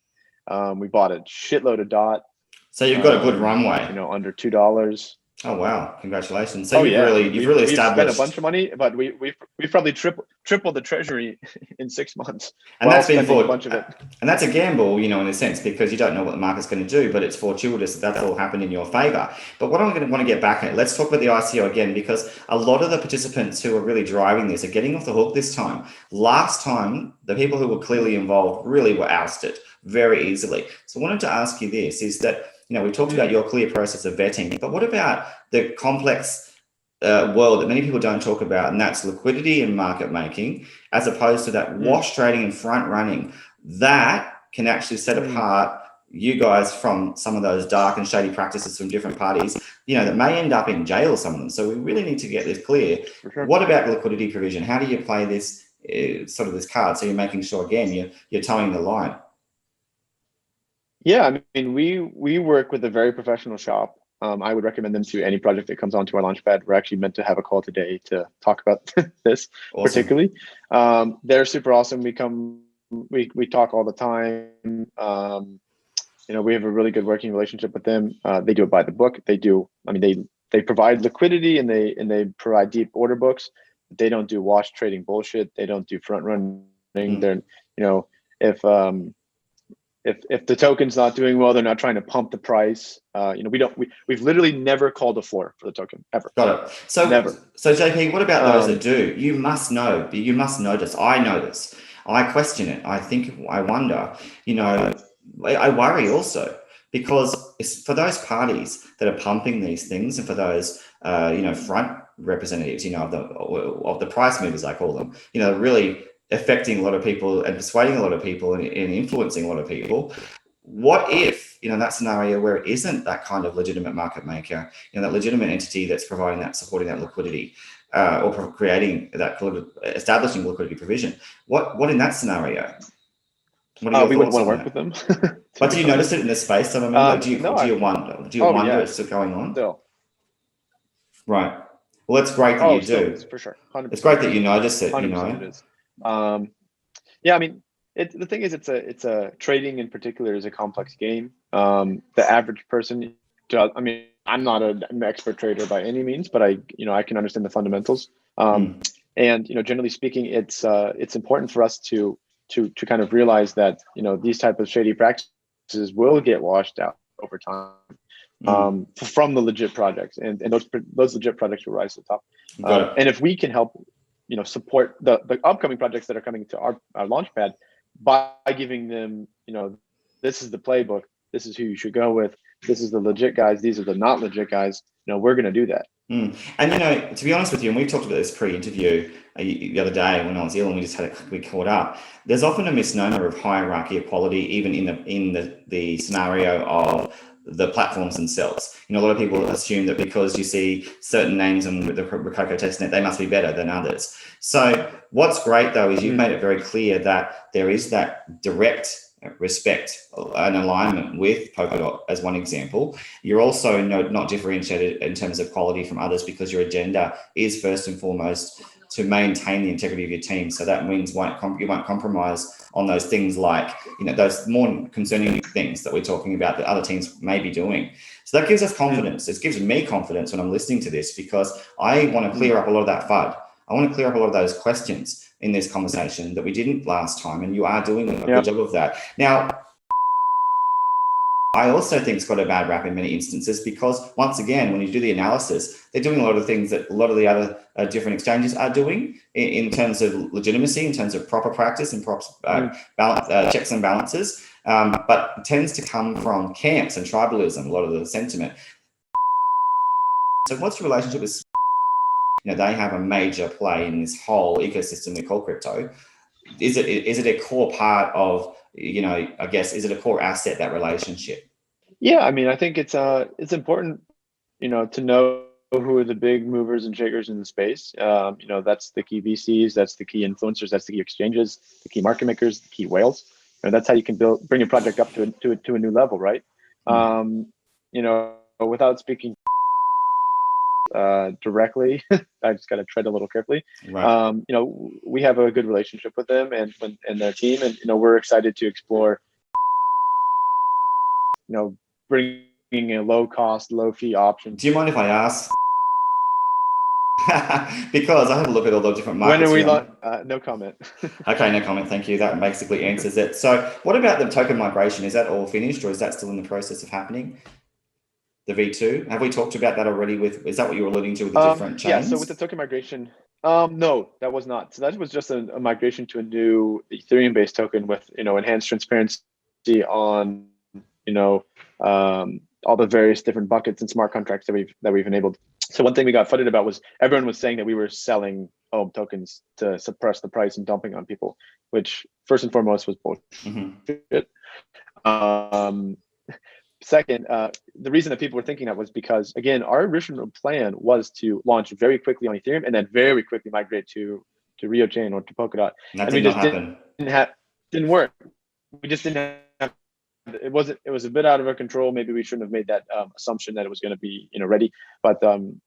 We bought a shitload of DOT. So you've got a good runway. Under $2. Oh wow! Congratulations. So Oh yeah, you've really we've spent a established, bunch of money, but we've probably tripled the treasury in 6 months and while that's been spending a for, bunch of it. and that's a gamble, you know, in a sense, because you don't know what the market's going to do. But it's fortuitous that that's all happened in your favor. But what I'm going to want to get back at, let's talk about the ICO again, because a lot of the participants who are really driving this are getting off the hook this time. Last time, the people who were clearly involved really were ousted very easily. So I wanted to ask you this: is that, you know, we talked about your clear process of vetting, but what about the complex world that many people don't talk about, and that's liquidity and market making, as opposed to that wash trading and front running that can actually set apart you guys from some of those dark and shady practices from different parties, you know, that may end up in jail, some of them. So we really need to get this clear. Sure. What about liquidity provision? How do you play this sort of this card? So you're making sure, again, you're towing the line. Yeah, I mean, we work with a very professional shop. I would recommend them to any project that comes onto our Launchpad. We're actually meant to have a call today to talk about this particularly. They're super awesome. We talk all the time. You know, we have a really good working relationship with them. They do it by the book. They provide liquidity and they provide deep order books. They don't do wash trading bullshit. They don't do front running. They're, you know, if the token's not doing well, they're not trying to pump the price. You know, we've literally never called a floor for the token ever. Got it. So never. So JP, what about those that do? You must know. You must notice. I notice. I question it. I think. I wonder. You know, I worry also, because it's for those parties that are pumping these things, and for those you know, front representatives, you know, of the price movers, I call them. You know, really affecting a lot of people and persuading a lot of people and influencing a lot of people. What if, you know, that scenario where it isn't that kind of legitimate market maker, you know, that legitimate entity that's providing that, supporting that liquidity, or creating that, establishing liquidity provision? What in that scenario? What are your we wouldn't want to work that? with them. But do you notice it in the space? I mean, do you wonder? Do you wonder it's still going on? Still. Right. Well, it's great that you do. For sure. 100%. It's great that you notice it. You know, it is. Yeah, I mean, the thing is, it's a trading in particular is a complex game. The average person does. I mean, I'm not an expert trader by any means, but I can understand the fundamentals. And you know, generally speaking, it's important for us to kind of realize that, you know, these type of shady practices will get washed out over time. From the legit projects, and those legit projects will rise to the top. And if we can help, you know, support the upcoming projects that are coming to our Launchpad by giving them, you know, this is the playbook, this is who you should go with, this is the legit guys, these are the not legit guys, you know, we're going to do that. And, you know, to be honest with you, and we talked about this pre-interview the other day when I was ill, and we just we caught up. There's often a misnomer of hierarchy equality, even in the scenario of the platforms themselves. You know, a lot of people assume that because you see certain names on the Rococo testnet, they must be better than others. So what's great though is you've made it very clear that there is that direct respect and alignment with Polkadot as one example. You're also not differentiated in terms of quality from others, because your agenda is first and foremost to maintain the integrity of your team. So that means you won't compromise on those things, like, you know, those more concerning things that we're talking about that other teams may be doing. So that gives us confidence. It gives me confidence when I'm listening to this, because I want to clear up a lot of that FUD. I want to clear up a lot of those questions in this conversation that we didn't last time, and you are doing a good job of that. Now, I also think it's got a bad rap in many instances, because once again, when you do the analysis, they're doing a lot of things that a lot of the other different exchanges are doing in terms of legitimacy, in terms of proper practice and proper checks and balances, but it tends to come from camps and tribalism, a lot of the sentiment. So what's your relationship with, you know, they have a major play in this whole ecosystem we call crypto. Is it a core part of, you know, I guess, is it a core asset, that relationship? Yeah, I mean, I think it's important, you know, to know who are the big movers and shakers in the space. You know, that's the key VCs, that's the key influencers, that's the key exchanges, the key market makers, the key whales. And that's how you can bring your project up to a new level, right? You know, without speaking directly, I just got to tread a little carefully. Right. You know, we have a good relationship with them and their team, and, you know, we're excited to explore, you know, bring a low cost, low fee option. Do you mind if I ask? Because I have a look at all the different markets. When are we no comment. Okay, no comment. Thank you. That basically answers it. So what about the token migration? Is that all finished, or is that still in the process of happening? The V2? Have we talked about that already is that what you were alluding to with the different chains? Yeah, so with the token migration, no, that was not. So that was just a migration to a new Ethereum-based token with, enhanced transparency on, all the various different buckets and smart contracts that we've enabled. So one thing we got flooded about was everyone was saying that we were selling OHM tokens to suppress the price and dumping on people, which first and foremost was bullshit. Second, the reason that people were thinking that was because, again, our original plan was to launch very quickly on Ethereum and then very quickly migrate to Rio Chain or to Polkadot. And we just didn't work. We just didn't have. It was a bit out of our control. Maybe we shouldn't have made that assumption that it was going to be ready, but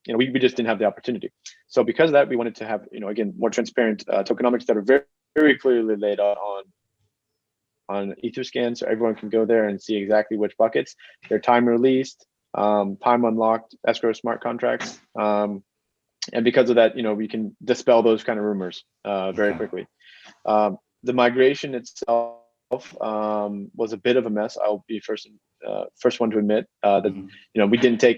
we just didn't have the opportunity. So because of that, we wanted to have again more transparent tokenomics that are very, very clearly laid out on Etherscan, so everyone can go there and see exactly which buckets, their time released, time unlocked, escrow smart contracts, and because of that, we can dispel those kind of rumors very quickly. The migration itself was a bit of a mess. I'll be first one to admit that we didn't take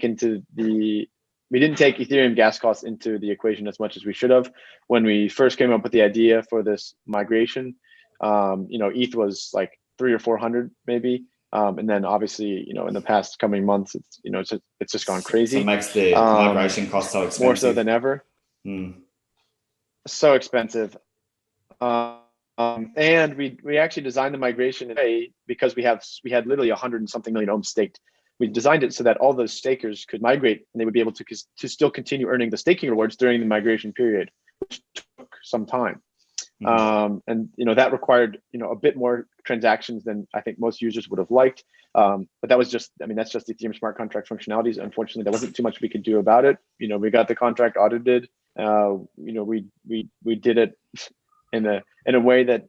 Ethereum gas costs into the equation as much as we should have when we first came up with the idea for this migration. ETH was like 300 or 400 maybe, and then obviously in the past coming months it's just gone crazy. So it makes the migration cost so expensive, more so than ever. So expensive. And we actually designed the migration in a way because we had literally 100 and something million ohms staked. We designed it so that all those stakers could migrate and they would be able to still continue earning the staking rewards during the migration period, which took some time. And that required a bit more transactions than I think most users would have liked. But that was just, that's just Ethereum smart contract functionalities. Unfortunately, there wasn't too much we could do about it. We got the contract audited. We did it in a way that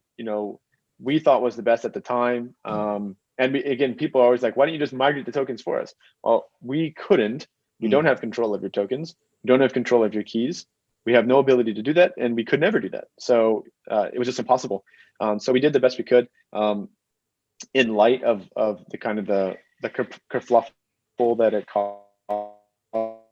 we thought was the best at the time. And again, people are always like, why don't you just migrate the tokens for us? Well, we couldn't. We don't have control of your tokens. We don't have control of your keys. We have no ability to do that, and we could never do that. So it was just impossible. So we did the best we could in light of the kind of the kerfluffle that it caused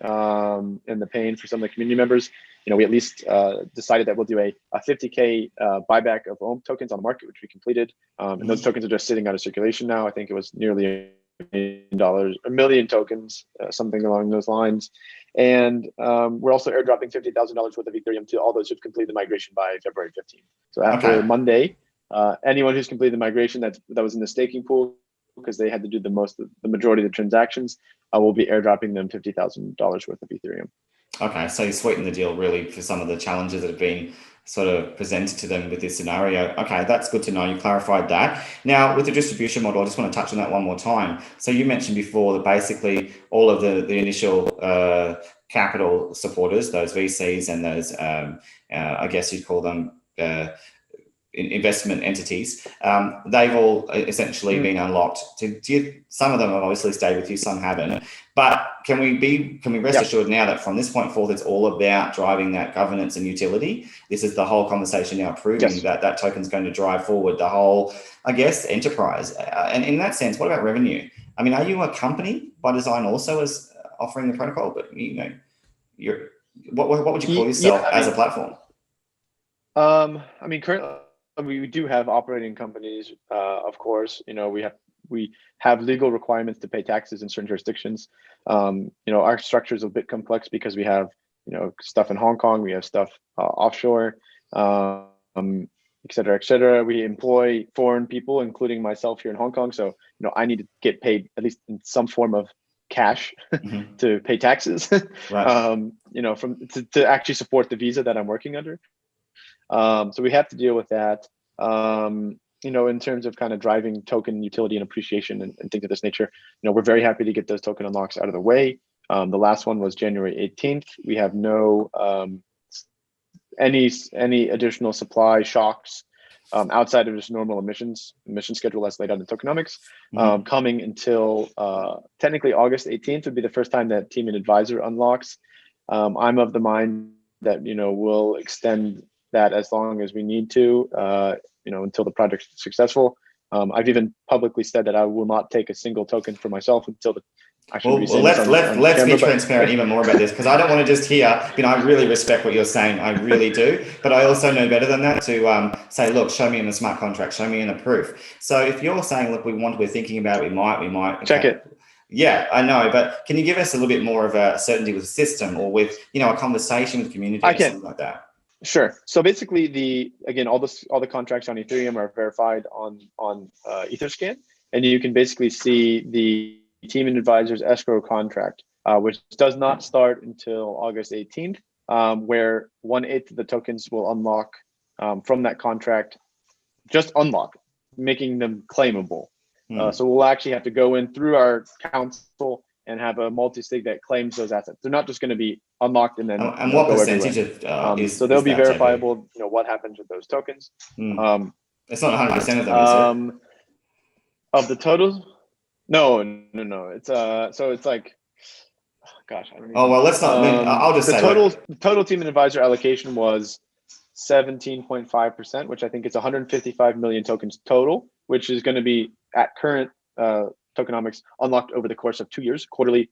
and the pain for some of the community members. We at least decided that we'll do a 50K buyback of OHM tokens on the market, which we completed. And those tokens are just sitting out of circulation now. I think it was nearly $1 million tokens, something along those lines. And we're also airdropping $50,000 worth of Ethereum to all those who've completed the migration by February 15th. So after Monday, anyone who's completed the migration that was in the staking pool, because they had to do the majority of the transactions, will be airdropping them $50,000 worth of Ethereum. Okay, so you sweeten the deal really for some of the challenges that have been sort of presented to them with this scenario. Okay, that's good to know. You clarified that. Now, with the distribution model, I just want to touch on that one more time. So you mentioned before that basically all of the initial capital supporters, those VCs and those, I guess you'd call them investment entities, they've all essentially been unlocked. Some of them have obviously stayed with you, some haven't. But can we rest assured now that from this point forth, it's all about driving that governance and utility? This is the whole conversation now proving that token's going to drive forward the whole, I guess, enterprise. And in that sense, what about revenue? Are you a company by design also as offering the protocol? But you're what would you call yourself as a platform? Currently, we do have operating companies, of course. We have legal requirements to pay taxes in certain jurisdictions. Our structure is a bit complex because we have, stuff in Hong Kong, we have stuff offshore, et cetera, et cetera. We employ foreign people, including myself here in Hong Kong. So, I need to get paid at least in some form of cash to pay taxes, right. To actually support the visa that I'm working under. So we have to deal with that. In terms of kind of driving token utility and appreciation and things of this nature, we're very happy to get those token unlocks out of the way. The last one was January 18th. We have no any additional supply shocks outside of just normal emission schedule as laid out in tokenomics, coming until technically August 18th would be the first time that team and advisor unlocks. I'm of the mind that, we'll extend that as long as we need to, until the project's successful. I've even publicly said that I will not take a single token for myself until the let's be transparent even more about this, because I don't want to just hear, I really respect what you're saying. I really do. But I also know better than that to say, look, show me in the smart contract, show me in a proof. So if you're saying, look, we're thinking about it, we might. Check it. Yeah, I know. But can you give us a little bit more of a certainty with the system, or with, a conversation with the community or something like that? Sure. So basically, all the contracts on Ethereum are verified on Etherscan, and you can basically see the team and advisors escrow contract, which does not start until August 18th, where 1/8 of the tokens will unlock from that contract, just unlock, making them claimable. So we'll actually have to go in through our council and have a multi-sig that claims those assets. They're not just going to be unlocked and then and what percentage so they'll be verifiable, what happens with those tokens. It's not 100% of them, is it? Of the total? No. It's so it's like, gosh, I don't know. Oh, well, let's not, I'll just say the total team and advisor allocation was 17.5%, which I think is 155 million tokens total, which is going to be at current tokenomics unlocked over the course of 2 years, quarterly,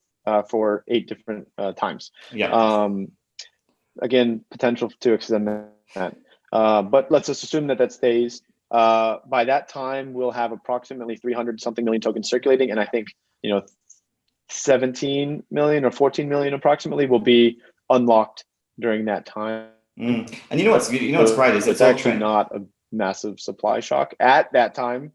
for 8 different times. Yeah. Again, potential to extend that. But let's just assume that stays. By that time, we'll have approximately 300 something million tokens circulating, and I think 17 million or 14 million approximately will be unlocked during that time. And what's great is it's actually not a massive supply shock at that time.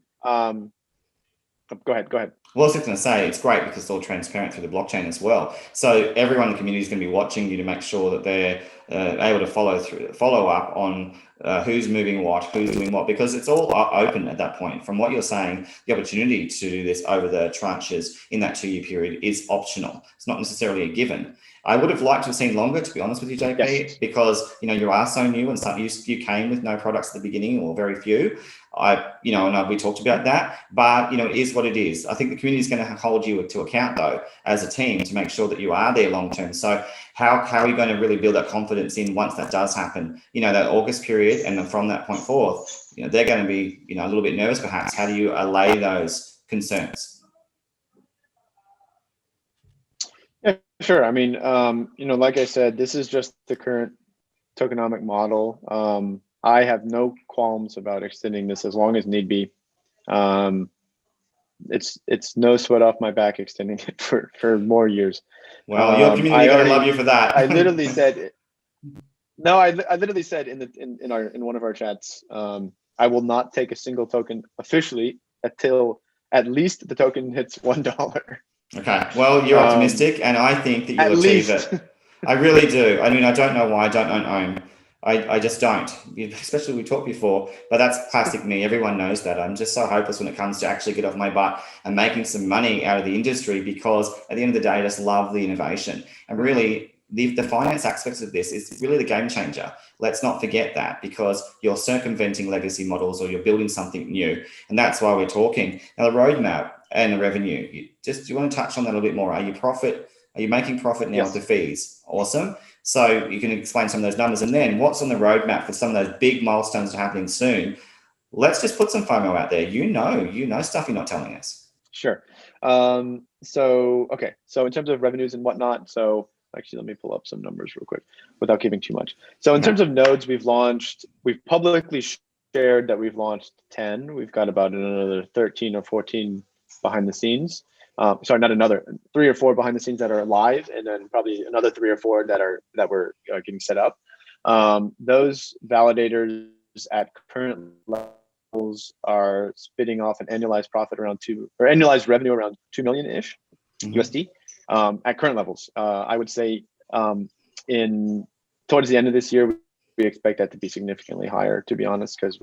Go ahead. Well, I was just going to say, it's great because it's all transparent through the blockchain as well. So everyone in the community is going to be watching you to make sure that they're able to follow up on who's moving what, who's doing what, because it's all open at that point. From what you're saying, the opportunity to do this over the tranches in that 2-year period is optional. It's not necessarily a given. I would have liked to have seen longer, to be honest with you, JP, yes. Because you are so new, and you came with no products at the beginning, or very few. We talked about that, but it is what it is. I think the community is going to hold you to account, though, as a team, to make sure that you are there long term. So how are you going to really build that confidence in once that does happen? That August period, and then from that point forth, they're going to be a little bit nervous, perhaps. How do you allay those concerns? Yeah, sure. I mean, like I said, this is just the current tokenomic model. I have no qualms about extending this as long as need be. It's no sweat off my back extending it for more years. Well, your community gonna love you for that. I literally said, no, I literally said in one of our chats, I will not take a single token officially until at least the token hits $1. Okay, well, you're optimistic, and I think that you'll achieve it. I really do. I mean, I don't know why I don't own. I just don't, especially we talked before, but that's classic me. Everyone knows that. I'm just so hopeless when it comes to actually get off my butt and making some money out of the industry, because at the end of the day, I just love the innovation. And really, the finance aspects of this is really the game changer. Let's not forget that, because you're circumventing legacy models, or you're building something new. And that's why we're talking. Now, the roadmap and the revenue, do you want to touch on that a little bit more? Are you making profit now with the fees? Awesome. So you can explain some of those numbers, and then what's on the roadmap for some of those big milestones that are happening soon. Let's just put some FOMO out there. You know stuff you're not telling us. Sure. So in terms of revenues and whatnot, so actually let me pull up some numbers real quick without giving too much. So in terms of nodes, we've publicly shared that we've launched 10. We've got about another 13 or 14 behind the scenes. Sorry, not another 3 or 4 behind the scenes that are live, and then probably another 3 or 4 that we're getting set up. Those validators at current levels are spitting off an annualized profit around annualized revenue around 2 million ish USD at current levels. I would say towards the end of this year, we expect that to be significantly higher, to be honest, because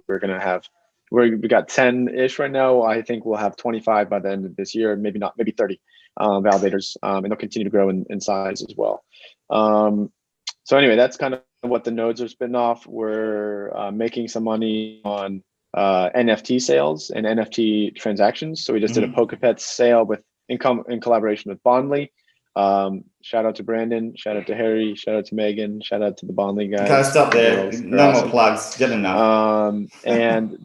we got 10-ish right now. I think we'll have 25 by the end of this year, maybe 30 validators, and they'll continue to grow in size as well. So anyway, that's kind of what the nodes are spinning off. We're making some money on NFT sales and NFT transactions. So we just did a Polkadot sale in collaboration with Bondly. Shout out to Brandon, shout out to Harry, shout out to Megan, shout out to the Bondly guys. Can't stop there. No more plugs. Get enough. And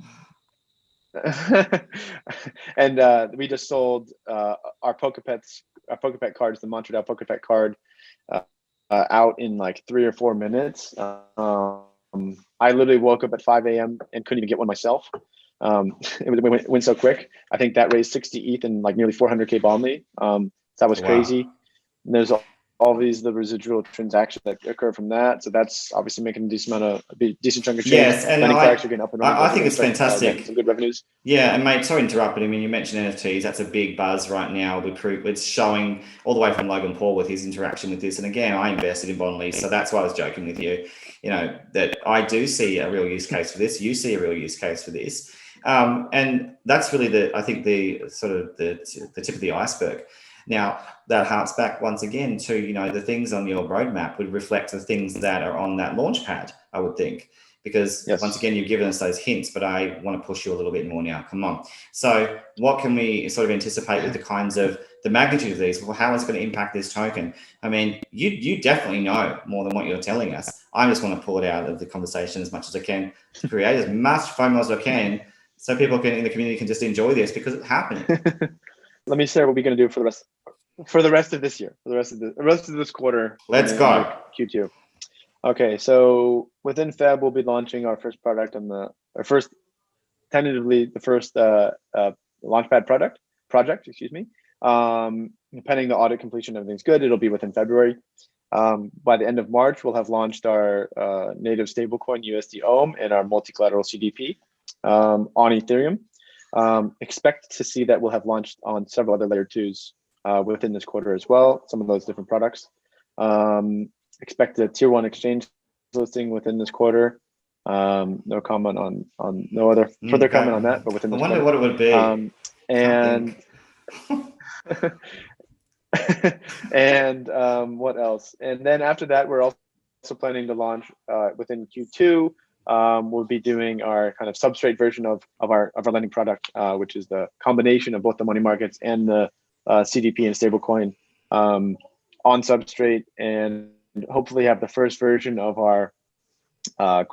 we just sold our Polkadot cards, the MantraDAO Polkadot card, out in like 3 or 4 minutes. I literally woke up at 5 a.m. and couldn't even get one myself. It went so quick. I think that raised 60 ETH and like nearly 400K Bondly. So that was crazy. And there's all the residual transactions that occur from that. So that's obviously making a decent chunk of change. Yes, and I think it's fantastic. Some good revenues. Yeah, and mate, sorry to interrupt, but I mean, you mentioned NFTs. That's a big buzz right now. It's showing all the way from Logan Paul with his interaction with this. And again, I invested in Bondly, so that's why I was joking with you. You know, that I do see a real use case for this. You see a real use case for this, and that's really the tip of the iceberg. Now, that harks back once again to, you know, the things on your roadmap would reflect the things that are on that Launchpad, I would think. Because once again, you've given us those hints, but I want to push you a little bit more now. Come on. So what can we sort of anticipate with the kinds of the magnitude of these? Well, how is it going to impact this token? I mean, you definitely know more than what you're telling us. I just want to pull it out of the conversation as much as I can to create as much FOMO as I can so people in the community can just enjoy this because it's happening. Let me share what we're going to do for the rest of this year, for the rest of this quarter. Let's go. Q2. Okay, so within Feb, we'll be launching our first product tentatively the first Launchpad project, excuse me. Pending the audit completion, everything's good. It'll be within February. By the end of March, we'll have launched our native stablecoin USD OM and our multi-collateral CDP on Ethereum. Expect to see that we'll have launched on several other layer 2s within this quarter as well, some of those different products. Expect a tier 1 exchange listing within this quarter. No comment on no other further comment on that, but within this quarter. I wonder what it would be. And and what else? And then after that, we're also planning to launch within Q2. We'll be doing our kind of substrate version of our lending product, which is the combination of both the money markets and the CDP and stablecoin on substrate, and hopefully have the first version of our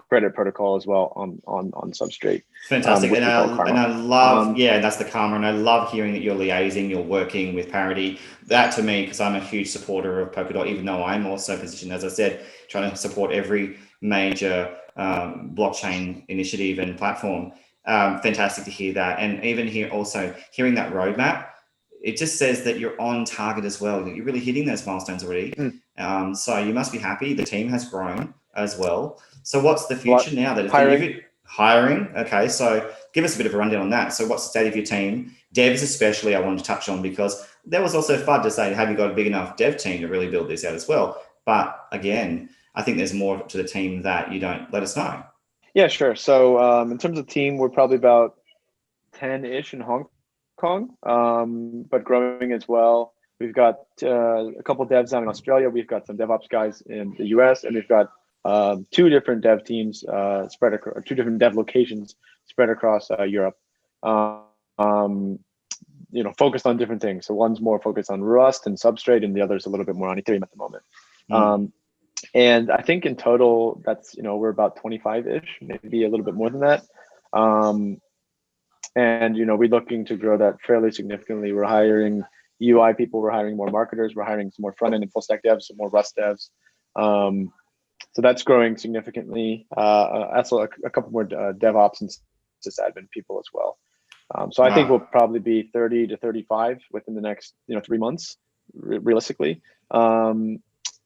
credit protocol as well on substrate. Fantastic. And I love, that's the Karma. And I love hearing that you're liaising, you're working with Parity. That to me, because I'm a huge supporter of Polkadot, even though I'm also positioned, as I said, trying to support every major blockchain initiative and platform. Fantastic to hear that. And even hearing that roadmap, it just says that you're on target as well, that you're really hitting those milestones already. So you must be happy. The team has grown as well. So what's the future now? That hiring. Okay, so give us a bit of a rundown on that. So what's the state of your team? Devs especially I wanted to touch on, because there was also FUD to say, have you got a big enough dev team to really build this out as well? But again, I think there's more to the team that you don't let us know. Yeah, sure. So in terms of team, we're probably about 10-ish in Hong Kong, but growing as well. We've got a couple of devs down in Australia. We've got some DevOps guys in the US, and we've got 2 different dev teams spread across 2 different dev locations spread across Europe. Focused on different things. So one's more focused on Rust and Substrate, and the other's a little bit more on Ethereum at the moment. And I think in total, that's we're about 25-ish, maybe a little bit more than that. And we're looking to grow that fairly significantly. We're hiring UI people, we're hiring more marketers, we're hiring some more front end and full stack devs, some more Rust devs. So that's growing significantly. Also a couple more DevOps and sysadmin people as well. So I think we'll probably be 30 to 35 within the next 3 months, realistically.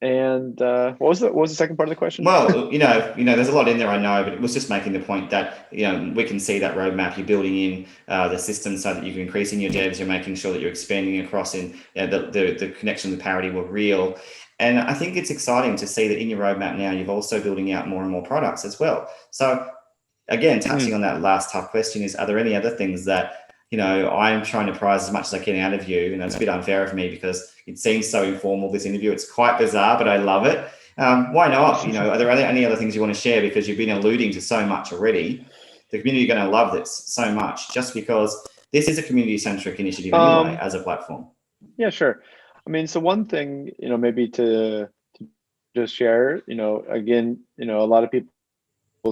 And what was the second part of the question? Well, there's a lot in there, I know, but it was just making the point that, we can see that roadmap. You're building in the system so that you can increase in your devs. You're making sure that you're expanding across in the connection with Parity were real. And I think it's exciting to see that in your roadmap now, you're also building out more and more products as well. So again, touching on that last tough question are there any other things that, I'm trying to prize as much as I can out of you? It's a bit unfair of me because it seems so informal, this interview. It's quite bizarre, but I love it. Why not? Are there any other things you want to share? Because you've been alluding to so much already. the community are going to love this so much, just because this is a community-centric initiative anyway, as a platform. Yeah, sure. I mean, so one thing, maybe to just share, again, a lot of people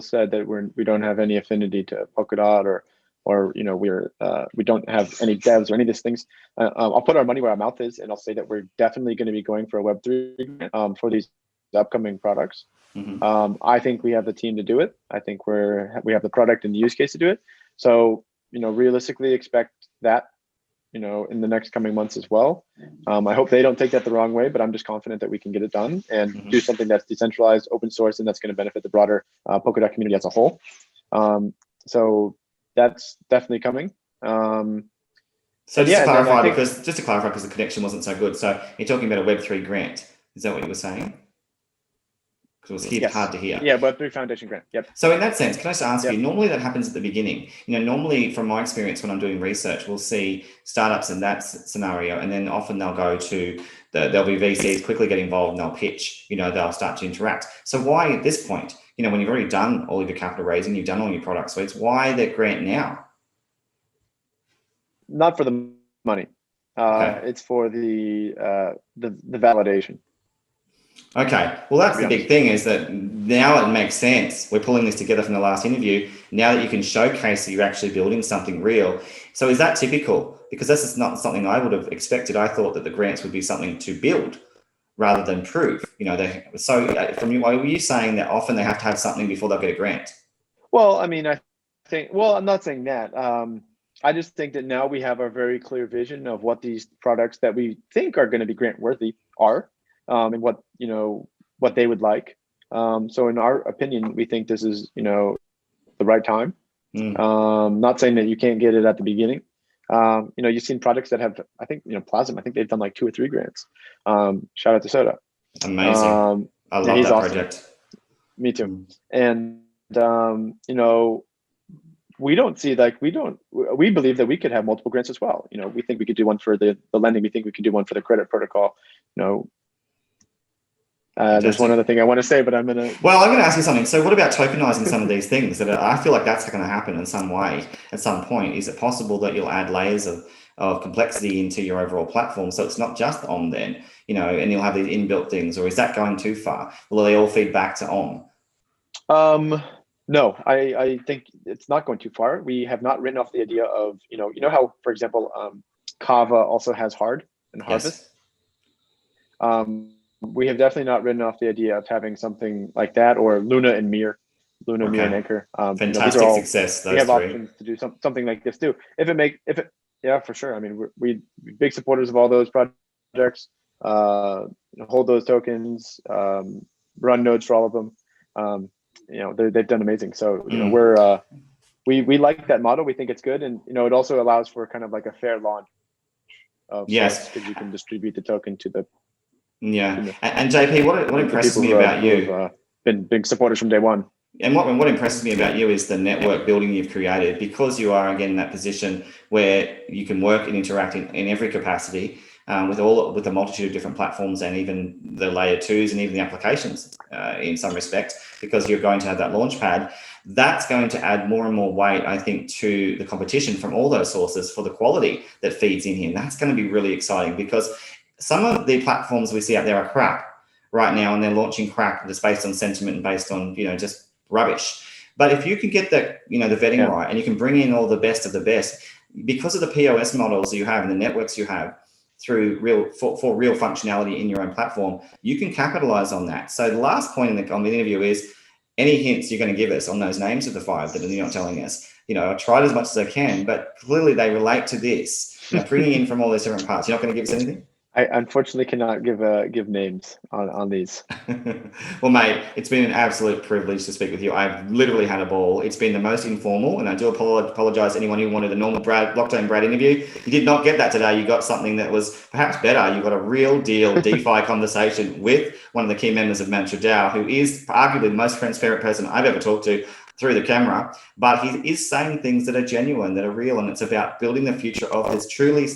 said that we don't have any affinity to Polkadot or we don't have any devs or any of these things. I'll put our money where our mouth is, and I'll say that we're definitely going to be going for a Web3 for these upcoming products. I think we have the team to do it. I think we have the product and the use case to do it. So realistically expect that in the next coming months as well. I hope they don't take that the wrong way, but I'm just confident that we can get it done and do something that's decentralized, open source, and that's going to benefit the broader Polkadot community as a whole. So that's definitely coming. So just to clarify, because the connection wasn't so good. So you're talking about a Web3 grant. Is that what you were saying? Because it was hard to hear. Yeah, Web3 Foundation grant. Yep. So in that sense, can I just ask you, normally that happens at the beginning. Normally from my experience when I'm doing research, we'll see startups in that scenario, and then often they'll go to, there'll be VCs quickly get involved and they'll pitch, they'll start to interact. So why at this point, when you've already done all of your capital raising, you've done all your product suites, why the grant now? Not for the money. It's for the validation. Okay, well, that's the big thing, is that now it makes sense. We're pulling this together from the last interview. Now that you can showcase that you're actually building something real. So is that typical? Because this is not something I would have expected. I thought that the grants would be something to build rather than prove. So from you, were you saying that often they have to have something before they'll get a grant? Well, I mean, I'm not saying that. I just think that now we have a very clear vision of what these products that we think are going to be grant worthy are. And what they would like. So in our opinion, we think this is the right time. Not saying that you can't get it at the beginning. You've seen products that have, I think Plasm, I think they've done like 2 or 3 grants. Shout out to Soda. Amazing. I love that project. Me too. And we don't see we believe that we could have multiple grants as well. We think we could do one for the lending. We think we could do one for the credit protocol. There's one other thing I want to say, but I'm going to ask you something. So what about tokenizing some of these things? I feel like that's going to happen in some way at some point. Is it possible that you'll add layers of complexity into your overall platform, so it's not just on then, and you'll have these inbuilt things, or is that going too far? Will they all feed back to on? No, I think it's not going too far. We have not written off the idea of, how, for example, Kava also has hard and harvest. Yes. We have definitely not written off the idea of having something like that, or Luna and Mir, Mir and Anchor. Fantastic success. Those we have 3 options to do something like this too. Yeah, for sure. I mean, we're big supporters of all those projects. Hold those tokens, run nodes for all of them. They've done amazing. So we like that model. We think it's good, and it also allows for kind of like a fair launch. Yes, because you can distribute the token to the. Yeah, and JP, what impresses me about you? Been big supporters from day one. And what impresses me about you is the network building you've created, because you are again in that position where you can work and interact in every capacity with a multitude of different platforms, and even the layer 2s and even the applications in some respect, because you're going to have that Launchpad. That's going to add more and more weight, I think, to the competition from all those sources for the quality that feeds in here. And that's going to be really exciting, because some of the platforms we see out there are crap right now, and they're launching crap that's based on sentiment and based on, just rubbish. But if you can get the vetting right, and you can bring in all the best of the best, because of the POS models you have and the networks you have through for real functionality in your own platform, you can capitalize on that. So the last point on the interview is, any hints you're going to give us on those names of the 5 that you're not telling us? I tried as much as I can, but clearly they relate to this. Bringing in from all those different parts. You're not going to give us anything? I unfortunately cannot give names on these. Well, mate, it's been an absolute privilege to speak with you. I've literally had a ball. It's been the most informal, and I do apologize to anyone who wanted a normal BlockchainBrad interview. You did not get that today. You got something that was perhaps better. You got a real deal DeFi conversation with one of the key members of MantraDAO, who is arguably the most transparent person I've ever talked to through the camera, but he is saying things that are genuine, that are real, and it's about building the future of this truly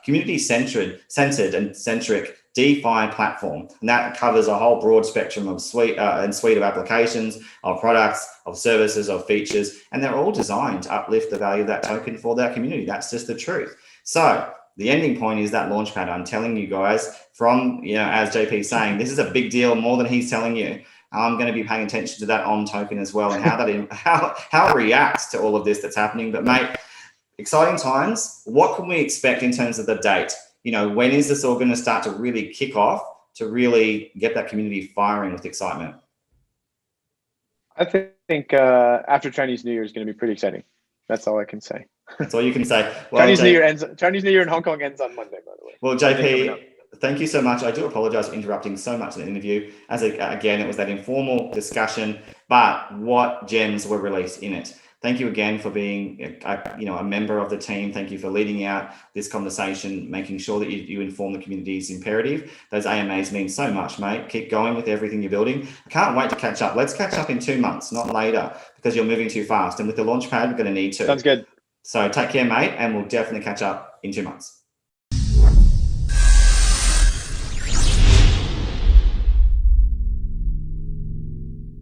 community-centered, censored and centric DeFi platform. And that covers a whole broad spectrum of suite of applications, of products, of services, of features, and they're all designed to uplift the value of that token for that community. That's just the truth. So the ending point is that Launchpad. I'm telling you guys from, as JP's saying, this is a big deal, more than he's telling you. I'm going to be paying attention to that on token as well, and how it reacts to all of this that's happening. But mate, exciting times. What can we expect in terms of the date? When is this all going to start to really kick off to really get that community firing with excitement? I think after Chinese New Year is going to be pretty exciting. That's all I can say. That's all you can say. Well, Chinese New Year in Hong Kong ends on Monday, by the way. Well, JP, thank you so much. I do apologize for interrupting so much in the interview. Again, it was that informal discussion, but what gems were released in it? Thank you again for being a member of the team. Thank you for leading out this conversation, making sure that you inform the community is imperative. Those AMAs mean so much, mate. Keep going with everything you're building. I can't wait to catch up. Let's catch up in 2 months, not later, because you're moving too fast. And with the Launchpad, we're going to need to. Sounds good. So take care, mate, and we'll definitely catch up in 2 months.